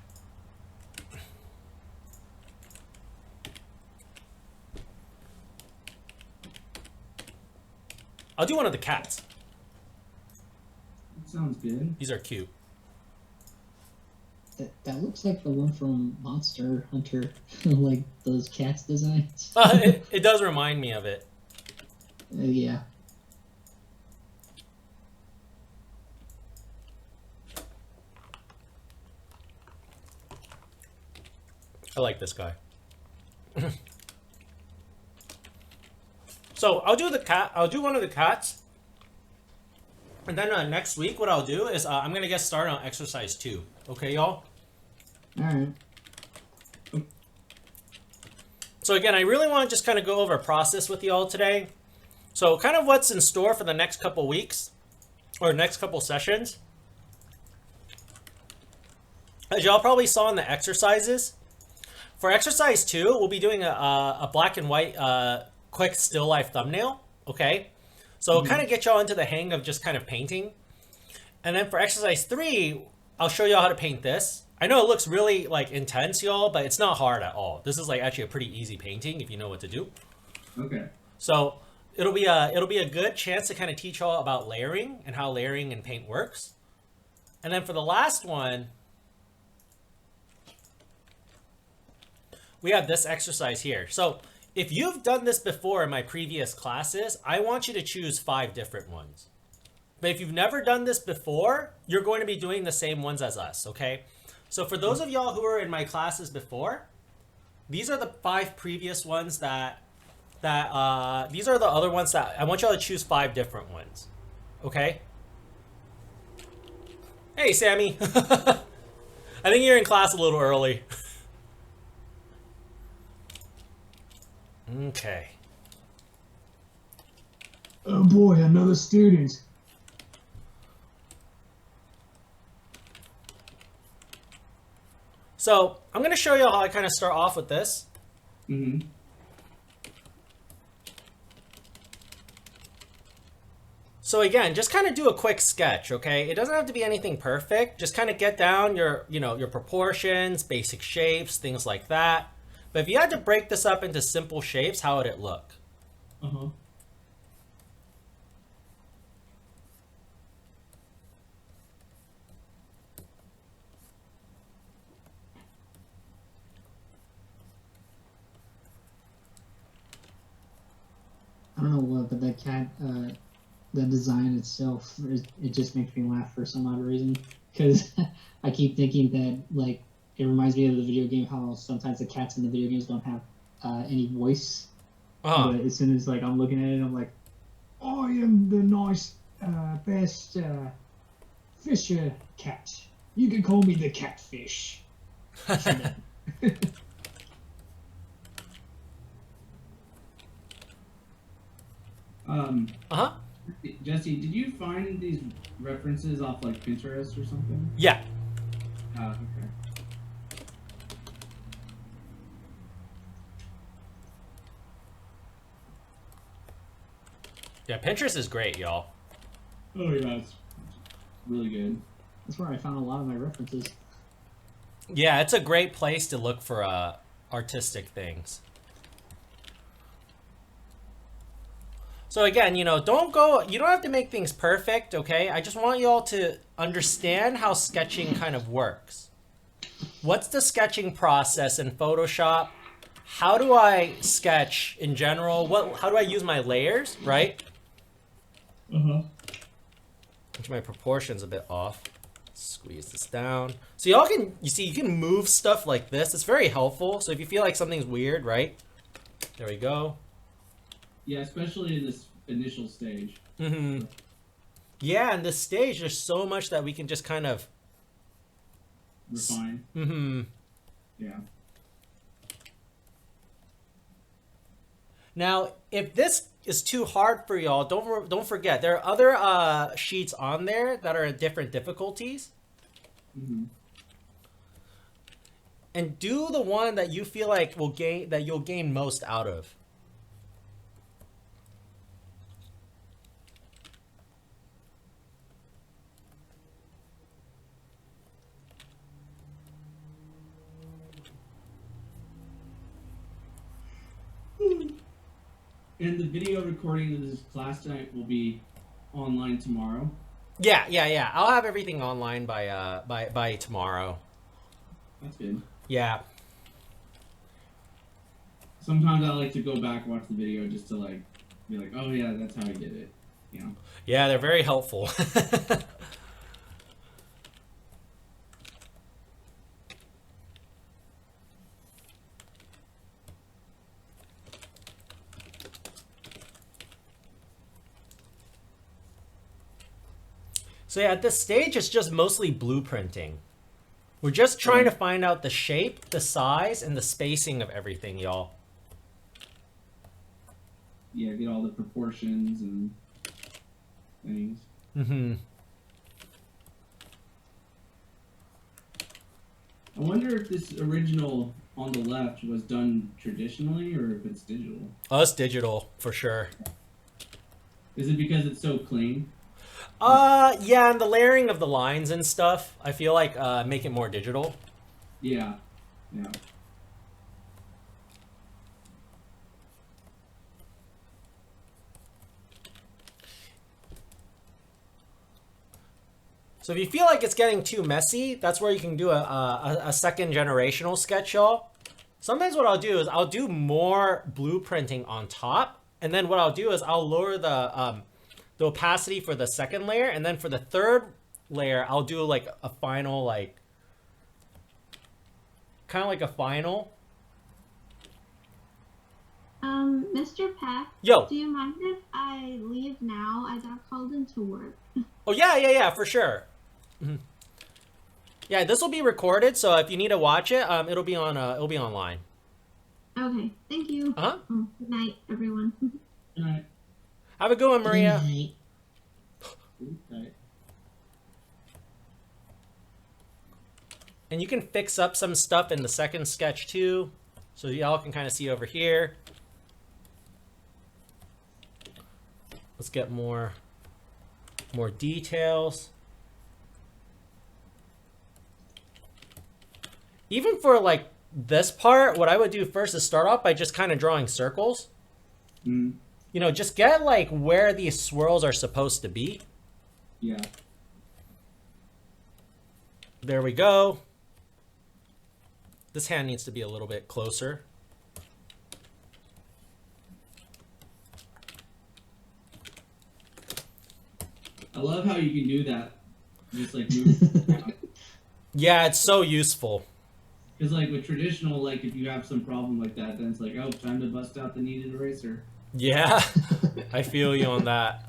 I'll do one of the cats. Sounds good. These are cute. That looks like the one from Monster Hunter, like those cats designs. It does remind me of it. Yeah. I like this guy. So I'll do the cat. I'll do one of the cats. And then next week, what I'll do is I'm gonna get started on exercise 2. Okay, y'all. All right. So again, I really want to just kind of go over a process with y'all today. So kind of what's in store for the next couple weeks or next couple sessions. As y'all probably saw in the exercises, for exercise 2, we'll be doing a black and white quick still life thumbnail. Okay. So kind of get y'all into the hang of just kind of painting. And then for exercise 3, I'll show y'all how to paint this. I know it looks really like intense, y'all, but it's not hard at all. This is like actually a pretty easy painting if you know what to do. Okay. So it'll be a good chance to kind of teach y'all about layering and how layering in paint works. And then for the last one, we have this exercise here. So if you've done this before in my previous classes, I want you to choose 5 different ones. But if you've never done this before, you're going to be doing the same ones as us, okay? So for those of y'all who were in my classes before, these are the 5 previous ones these are the other ones that I want y'all to choose 5 different ones, okay? Hey, Sammy. I think you're in class a little early. Okay. Oh boy, another student. So I'm going to show you how I kind of start off with this. Mm-hmm. So again, just kind of do a quick sketch, okay? It doesn't have to be anything perfect. Just kind of get down your, your proportions, basic shapes, things like that. But if you had to break this up into simple shapes, how would it look? Uh-huh. I don't know what, but that cat, the design itself, it just makes me laugh for some odd reason. Because I keep thinking that, like, it reminds me of the video game, how sometimes the cats in the video games don't have any voice. Uh-huh. But as soon as, like, I'm looking at it, I'm like, I am the nice, best fisher cat. You can call me the catfish. Uh-huh. Jesse, did you find these references off like Pinterest or something? Yeah. Okay. Yeah, Pinterest is great, y'all. Oh yeah, it's really good. That's where I found a lot of my references. Yeah, it's a great place to look for artistic things. So again, you don't have to make things perfect, okay? I just want you all to understand how sketching kind of works. What's the sketching process in Photoshop? How do I sketch in general? How do I use my layers, right? Uh-huh. Which my proportion's a bit off. Squeeze this down. So y'all can, you can move stuff like this. It's very helpful. So if you feel like something's weird, right? There we go. Yeah, especially in this initial stage. Mm-hmm. Yeah, in this stage, there's so much that we can just kind of Refine. Mm-hmm. Yeah. Now, if this is too hard for y'all, don't forget there are other sheets on there that are at different difficulties. Mm-hmm. And do the one that you feel like you'll gain most out of. And the video recording of this class tonight will be online tomorrow. Yeah. I'll have everything online by tomorrow. That's good. Yeah. Sometimes I like to go back and watch the video just to like be like, oh yeah, that's how he did it. You know. Yeah, they're very helpful. So yeah, at this stage, it's just mostly blueprinting. We're just trying to find out the shape, the size, and the spacing of everything, y'all. Yeah, get all the proportions and things. Mm-hmm. I wonder if this original on the left was done traditionally or if it's digital. Oh, it's digital, for sure. Is it because it's so clean? Yeah, and the layering of the lines and stuff, I feel like make it more digital. Yeah. So if you feel like it's getting too messy, that's where you can do a second generational sketch, y'all. Sometimes what I'll do is I'll do more blueprinting on top, and then what I'll do is I'll lower the opacity for the second layer, and then for the third layer, I'll do like a final, like, kind of like a final. Mr. Peck, Yo. do you mind if I leave now? I got called into work. Oh yeah, for sure. Mhm. Yeah, this will be recorded, so if you need to watch it, it'll be online. Okay, thank you. Uh-huh. Oh, good night, everyone. All right. Have a good one, Maria. Okay. And you can fix up some stuff in the second sketch too, so y'all can kind of see over here. Let's get more details. Even for like this part, what I would do first is start off by just kind of drawing circles. Mm. You know, just get like where these swirls are supposed to be. Yeah. There we go. This hand needs to be a little bit closer. I love how you can do that. Just like move. Yeah, it's so useful. Because like with traditional, like if you have some problem like that, then it's like, oh, time to bust out the kneaded eraser. Yeah, I feel you on that.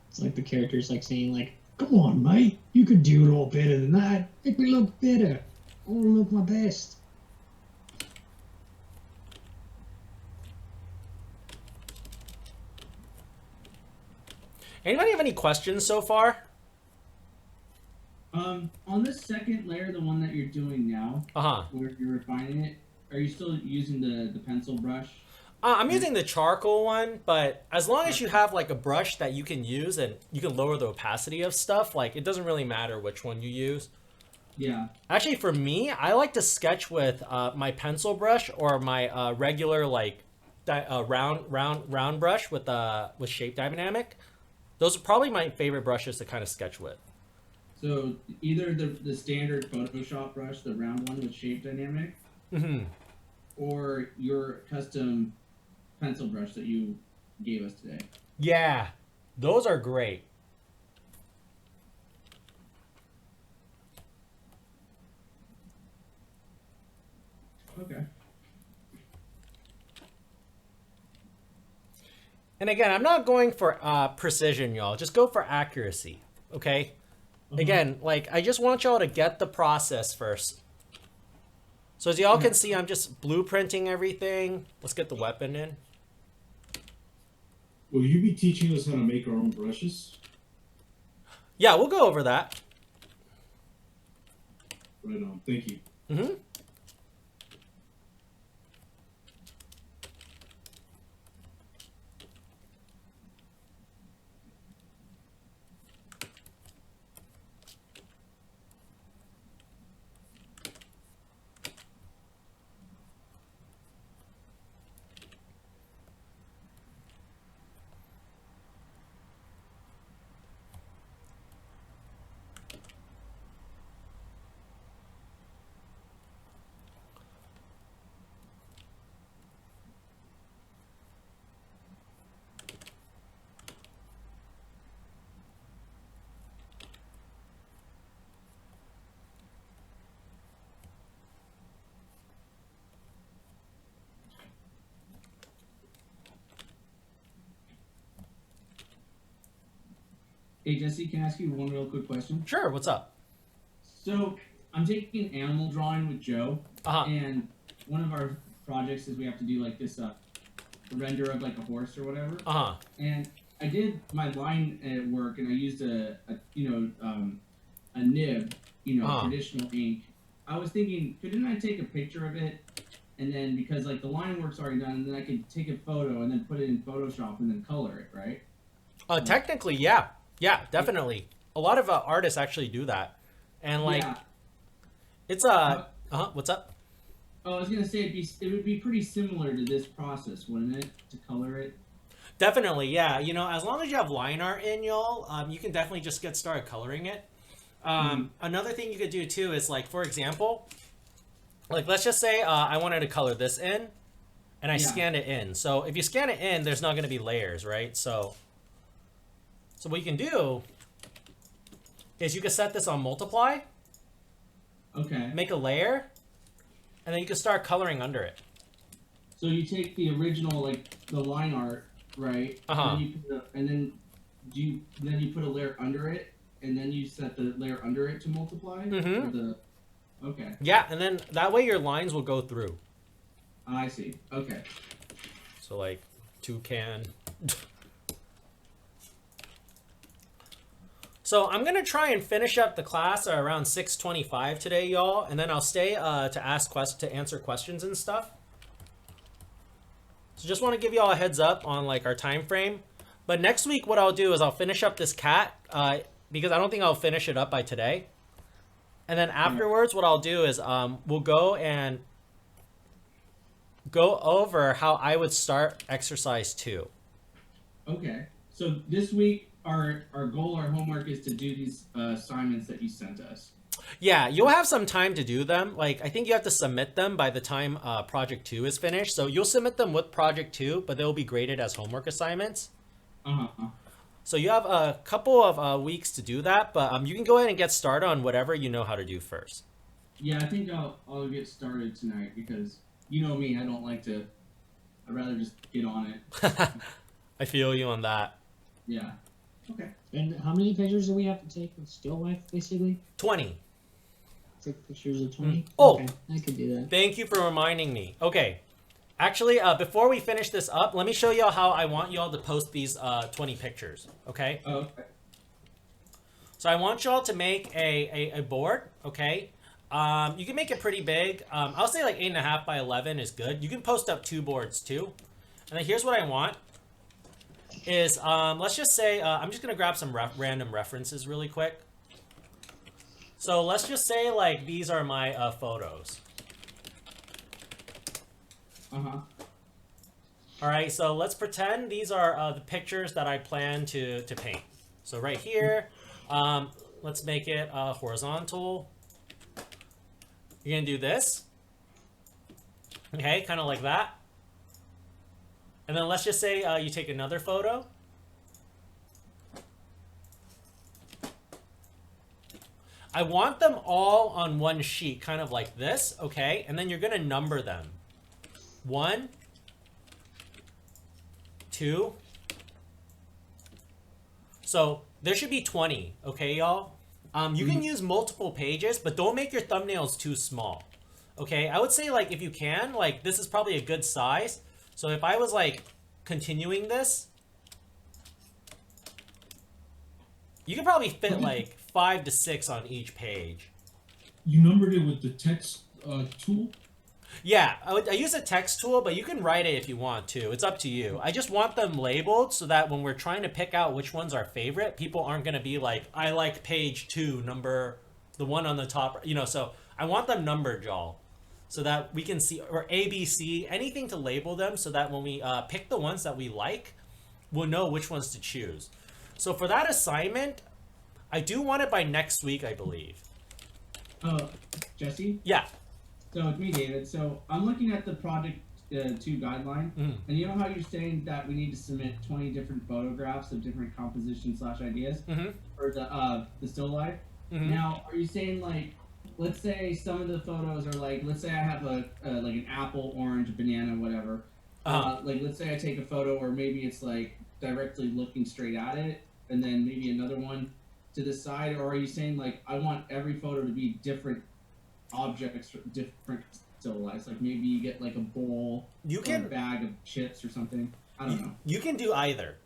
It's like the character's like saying like, "Come on, mate, you could do it all better than that. Make me look better. I want to look my best." Anybody have any questions so far? On this second layer, the one that you're doing now, Uh-huh. where you're refining it, are you still using the pencil brush? I'm using the charcoal one, but as long as you have like a brush that you can use and you can lower the opacity of stuff, like it doesn't really matter which one you use. Yeah. Actually, for me, I like to sketch with my pencil brush or my regular like round brush with shape dynamic. Those are probably my favorite brushes to kind of sketch with. So either the standard Photoshop brush, the round one with shape dynamic, Mm-hmm. or your custom pencil brush that you gave us today. Yeah, those are great. Okay. And again, I'm not going for precision, y'all. Just go for accuracy, okay? Again, like, I just want y'all to get the process first. So as y'all can see, I'm just blueprinting everything. Let's get the weapon in. Will you be teaching us how to make our own brushes? Yeah, we'll go over that. Right on. Thank you. Mm-hmm. Hey Jesse, can I ask you one real quick question? Sure, what's up? So I'm taking an animal drawing with Joe, Uh-huh. and one of our projects is we have to do like this render of like a horse or whatever. Uh-huh. And I did my line at work, and I used a nib, traditional ink. I was thinking, couldn't I take a picture of it, and then because like the line work's already done, and then I could take a photo and then put it in Photoshop and then color it, right? Technically, yeah. Yeah, definitely. A lot of artists actually do that. And like, Yeah. it's what's up? Oh, I was gonna say it would be pretty similar to this process, wouldn't it, to color it? Definitely, yeah. You know, as long as you have line art in, y'all, you can definitely just get started coloring it. Another thing you could do too is like, for example, like let's just say I wanted to color this in, and I Yeah. scan it in. So if you scan it in, there's not going to be layers, right? So what you can do is you can set this on multiply, Okay. make a layer, and then you can start coloring under it. So you take the original, like the line art, right? Uh-huh. And then you put a layer under it, and then you set the layer under it to multiply. Mhm. Okay. Yeah, and then that way your lines will go through. I see. Okay. So like toucan. So I'm gonna try and finish up the class around 6:25 today, y'all, and then I'll stay to answer questions and stuff. So just want to give y'all a heads up on like our time frame. But next week, what I'll do is I'll finish up this cat because I don't think I'll finish it up by today. And then afterwards, what I'll do is we'll go over how I would start exercise 2. Okay. So this week, our goal, our homework is to do these assignments that you sent us. Yeah, you'll have some time to do them. Like, I think you have to submit them by the time Project 2 is finished. So you'll submit them with Project 2, but they'll be graded as homework assignments. Uh-huh. So you have a couple of weeks to do that, but you can go ahead and get started on whatever you know how to do first. Yeah, I think I'll get started tonight because you know me, I'd rather just get on it. I feel you on that. Yeah. Okay. And how many pictures do we have to take of still life, basically? 20. Take pictures of 20? Oh. Okay, I could do that. Thank you for reminding me. Okay. Actually, before we finish this up, let me show y'all how I want y'all to post these 20 pictures, okay? Okay. So I want y'all to make a board, okay? You can make it pretty big. I'll say like 8.5 by 11 is good. You can post up 2 boards too. And then here's what I want is, let's just say, I'm just gonna grab some random references really quick. So let's just say like these are my photos. Uh-huh. All right, so let's pretend these are the pictures that I plan to paint. So right here, let's make it horizontal. You're gonna do this. Okay, kind of like that. And then let's just say you take another photo. I want them all on one sheet, kind of like this, okay? And then you're gonna number them. 1, 2. So there should be 20, okay, y'all? You can use multiple pages, but don't make your thumbnails too small, okay? I would say, like, if you can, like, this is probably a good size. So if I was, like, continuing this, you could probably fit, like, 5 to 6 on each page. You numbered it with the text tool? Yeah, I use a text tool, but you can write it if you want to. It's up to you. I just want them labeled so that when we're trying to pick out which one's our favorite, people aren't going to be like, I like page 2, number, the one on the top, you know, so I want them numbered, y'all, so that we can see, or A, B, C, anything to label them so that when we pick the ones that we like, we'll know which ones to choose. So for that assignment, I do want it by next week, I believe. Jesse? Yeah. So it's me, David. So I'm looking at the Project 2 guideline, and you know how you're saying that we need to submit 20 different photographs of different compositions / ideas for the still life? Now, are you saying like, let's say some of the photos are like, let's say I have like an apple, orange, banana, whatever. Like let's say I take a photo, or maybe it's like directly looking straight at it, and then maybe another one to the side, or are you saying like I want every photo to be different objects, different still lives? Like maybe you get like a bowl, or a bag of chips or something. I don't know. You can do either.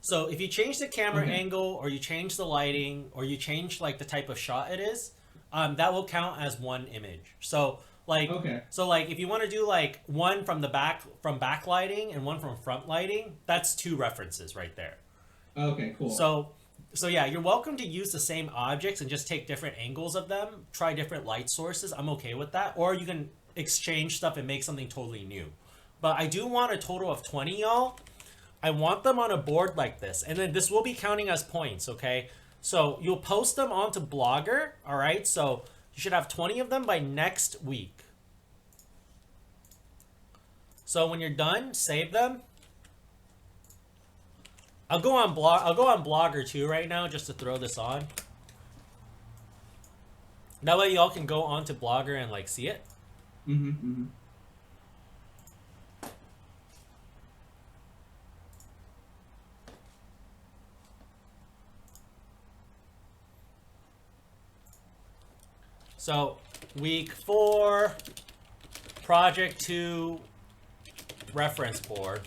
So if you change the camera angle, or you change the lighting, or you change like the type of shot it is, that will count as one image. So like, if you want to do like one from the back, from backlighting, and one from front lighting, that's 2 references right there. Okay, cool. So yeah, you're welcome to use the same objects and just take different angles of them, try different light sources. I'm okay with that. Or you can exchange stuff and make something totally new. But I do want a total of 20, y'all. I want them on a board like this. And then this will be counting as points, okay? So you'll post them onto Blogger, all right? So you should have 20 of them by next week. So when you're done, save them. I'll go on Blogger too right now just to throw this on. That way y'all can go onto Blogger and like see it. So week 4, project 2, reference board.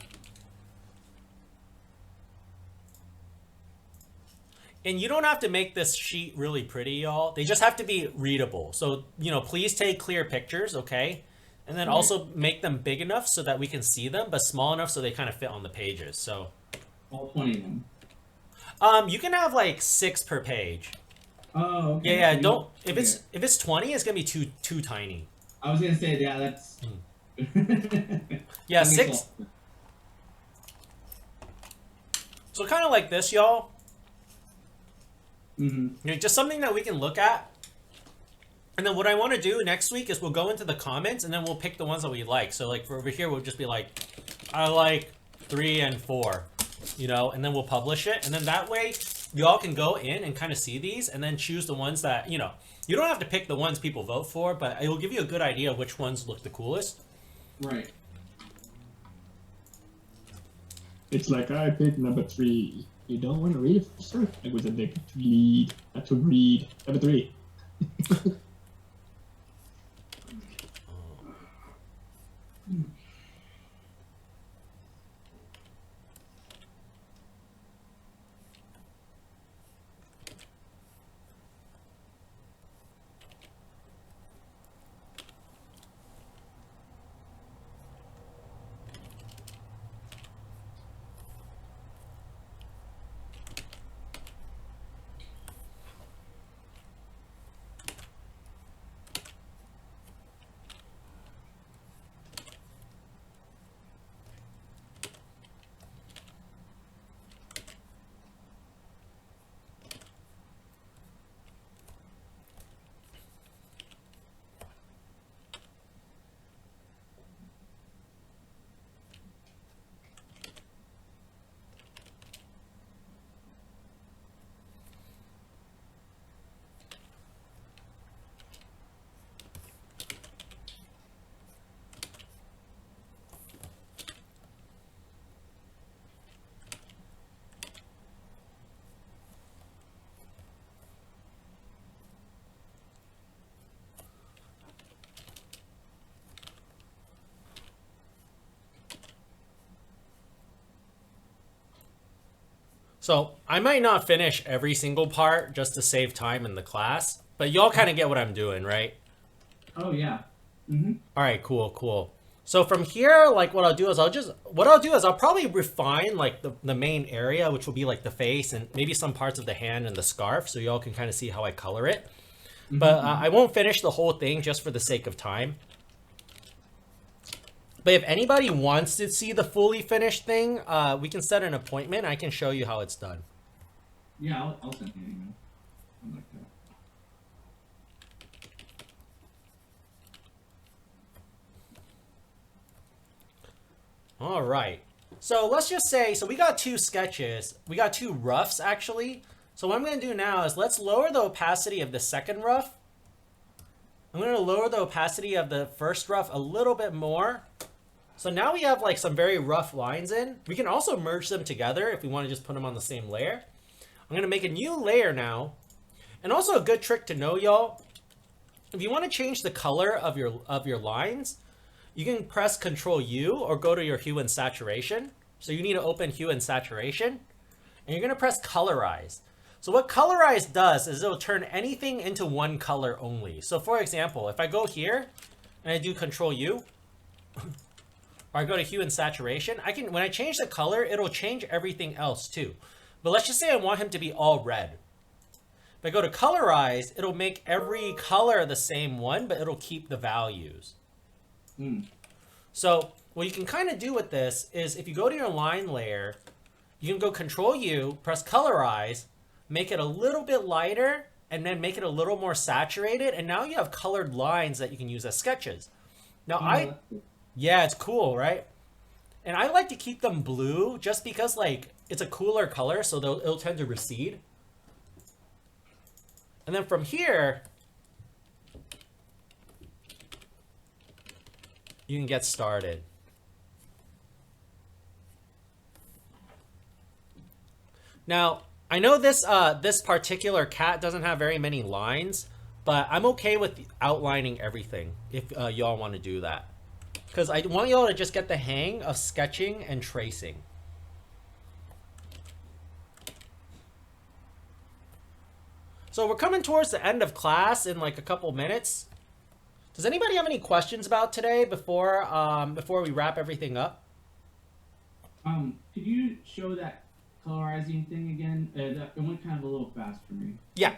And you don't have to make this sheet really pretty, y'all. They just have to be readable. So, you know, please take clear pictures, okay? And then also make them big enough so that we can see them, but small enough so they kind of fit on the pages. So, all 20 of them. You can have like 6 per page. Oh, okay. Yeah, don't. If it's 20, it's gonna be too tiny. I was gonna say, yeah, that's. Yeah, 6. So kind of like this, y'all. You know, just something that we can look at. And then what I want to do next week is we'll go into the comments and then we'll pick the ones that we like. So like for over here, we'll just be like, I like 3 and 4, you know, and then we'll publish it. And then that way y'all can go in and kind of see these and then choose the ones that, you know, you don't have to pick the ones people vote for, but it will give you a good idea of which ones look the coolest. Right. It's like I picked number 3. You don't want to read it first, sir? It was a big read. Not to read. Number 3. So I might not finish every single part just to save time in the class, but y'all kind of get what I'm doing, right? Oh yeah. All right, cool. So from here, like what I'll do is I'll probably refine like the main area, which will be like the face and maybe some parts of the hand and the scarf, so y'all can kind of see how I color it. But I won't finish the whole thing just for the sake of time. But if anybody wants to see the fully finished thing, we can set an appointment. I can show you how it's done. Yeah, I'll send you an email. I like that. All right. So let's just say, so we got 2 sketches. We got 2 roughs, actually. So what I'm going to do now is let's lower the opacity of the second rough. I'm going to lower the opacity of the first rough a little bit more. So now we have like some very rough lines in. We can also merge them together if we want to just put them on the same layer. I'm going to make a new layer now. And also a good trick to know, y'all, if you want to change the color of your lines, you can press Ctrl U or go to your hue and saturation. So you need to open hue and saturation. And you're going to press colorize. So what colorize does is it'll turn anything into one color only. So for example, if I go here and I do Ctrl U, or I go to hue and saturation, when I change the color, it'll change everything else too. But let's just say I want him to be all red. If I go to colorize, it'll make every color the same one, but it'll keep the values. So what you can kind of do with this is if you go to your line layer, you can go Control U, press colorize, make it a little bit lighter, and then make it a little more saturated. And now you have colored lines that you can use as sketches. Now yeah, it's cool, right? And I like to keep them blue just because like it's a cooler color, so it'll tend to recede. And then from here, you can get started. Now, I know this this particular cat doesn't have very many lines, but I'm okay with outlining everything if y'all want to do that. Because I want y'all to just get the hang of sketching and tracing. So we're coming towards the end of class in like a couple minutes. Does anybody have any questions about today before we wrap everything up? Could you show that colorizing thing again? It went kind of a little fast for me. Yeah.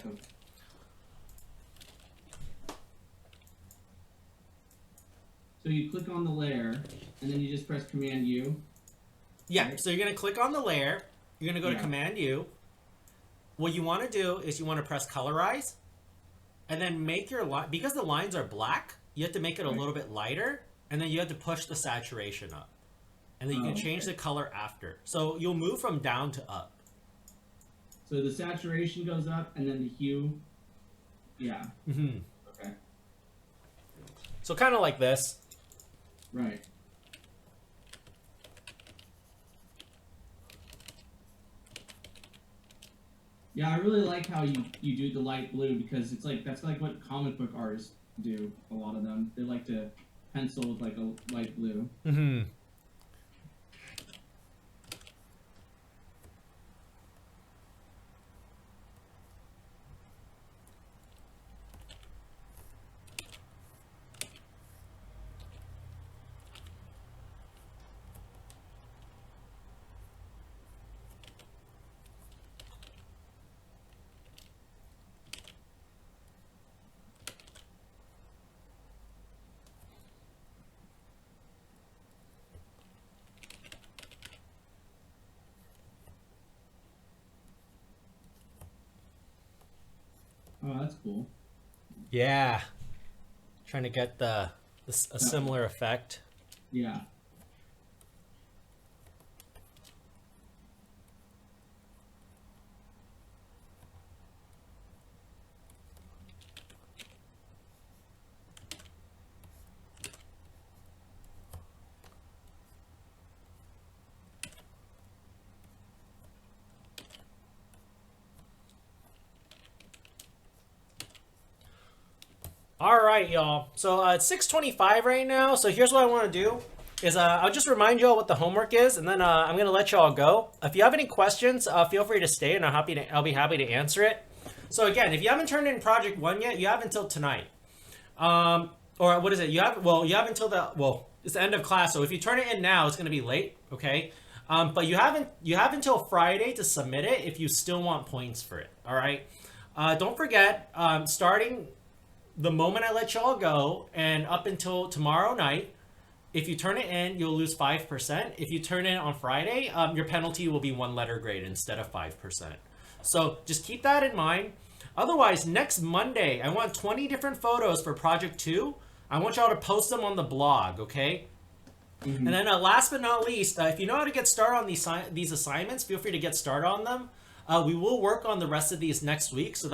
So you click on the layer, and then you just press Command U. Yeah, so you're going to click on the layer. You're going to go to Command U. What you want to do is you want to press Colorize. And then make your line, because the lines are black, you have to make it a little bit lighter. And then you have to push the saturation up. And then you can change the color after. So you'll move from down to up. So the saturation goes up, and then the hue. Yeah. Mm-hmm. Okay. So kind of like this. Right. Yeah, I really like how you do the light blue because it's like that's like what comic book artists do. A lot of them they like to pencil with like a light blue. Mm-hmm. Oh, that's cool. Yeah. Trying to get a similar effect. Yeah. All right, y'all. So it's 6:25 right now. So here's what I want to do is I'll just remind y'all what the homework is, and then I'm gonna let y'all go. If you have any questions, feel free to stay, and I'll be happy to answer it. So again, if you haven't turned in Project 1 yet, you have until tonight. Or what is it? You have it's the end of class. So if you turn it in now, it's gonna be late. Okay. But you have until Friday to submit it if you still want points for it. All right. Don't forget, starting the moment I let y'all go and up until tomorrow night, if you turn it in, you'll lose 5%. If you turn it on Friday, your penalty will be 1 letter grade instead of 5%. So just keep that in mind. Otherwise, next Monday, I want 20 different photos for Project 2. I want y'all to post them on the blog, okay? Mm-hmm. And then last but not least, if you know how to get started on these assignments, feel free to get started on them. We will work on the rest of these next week, so that's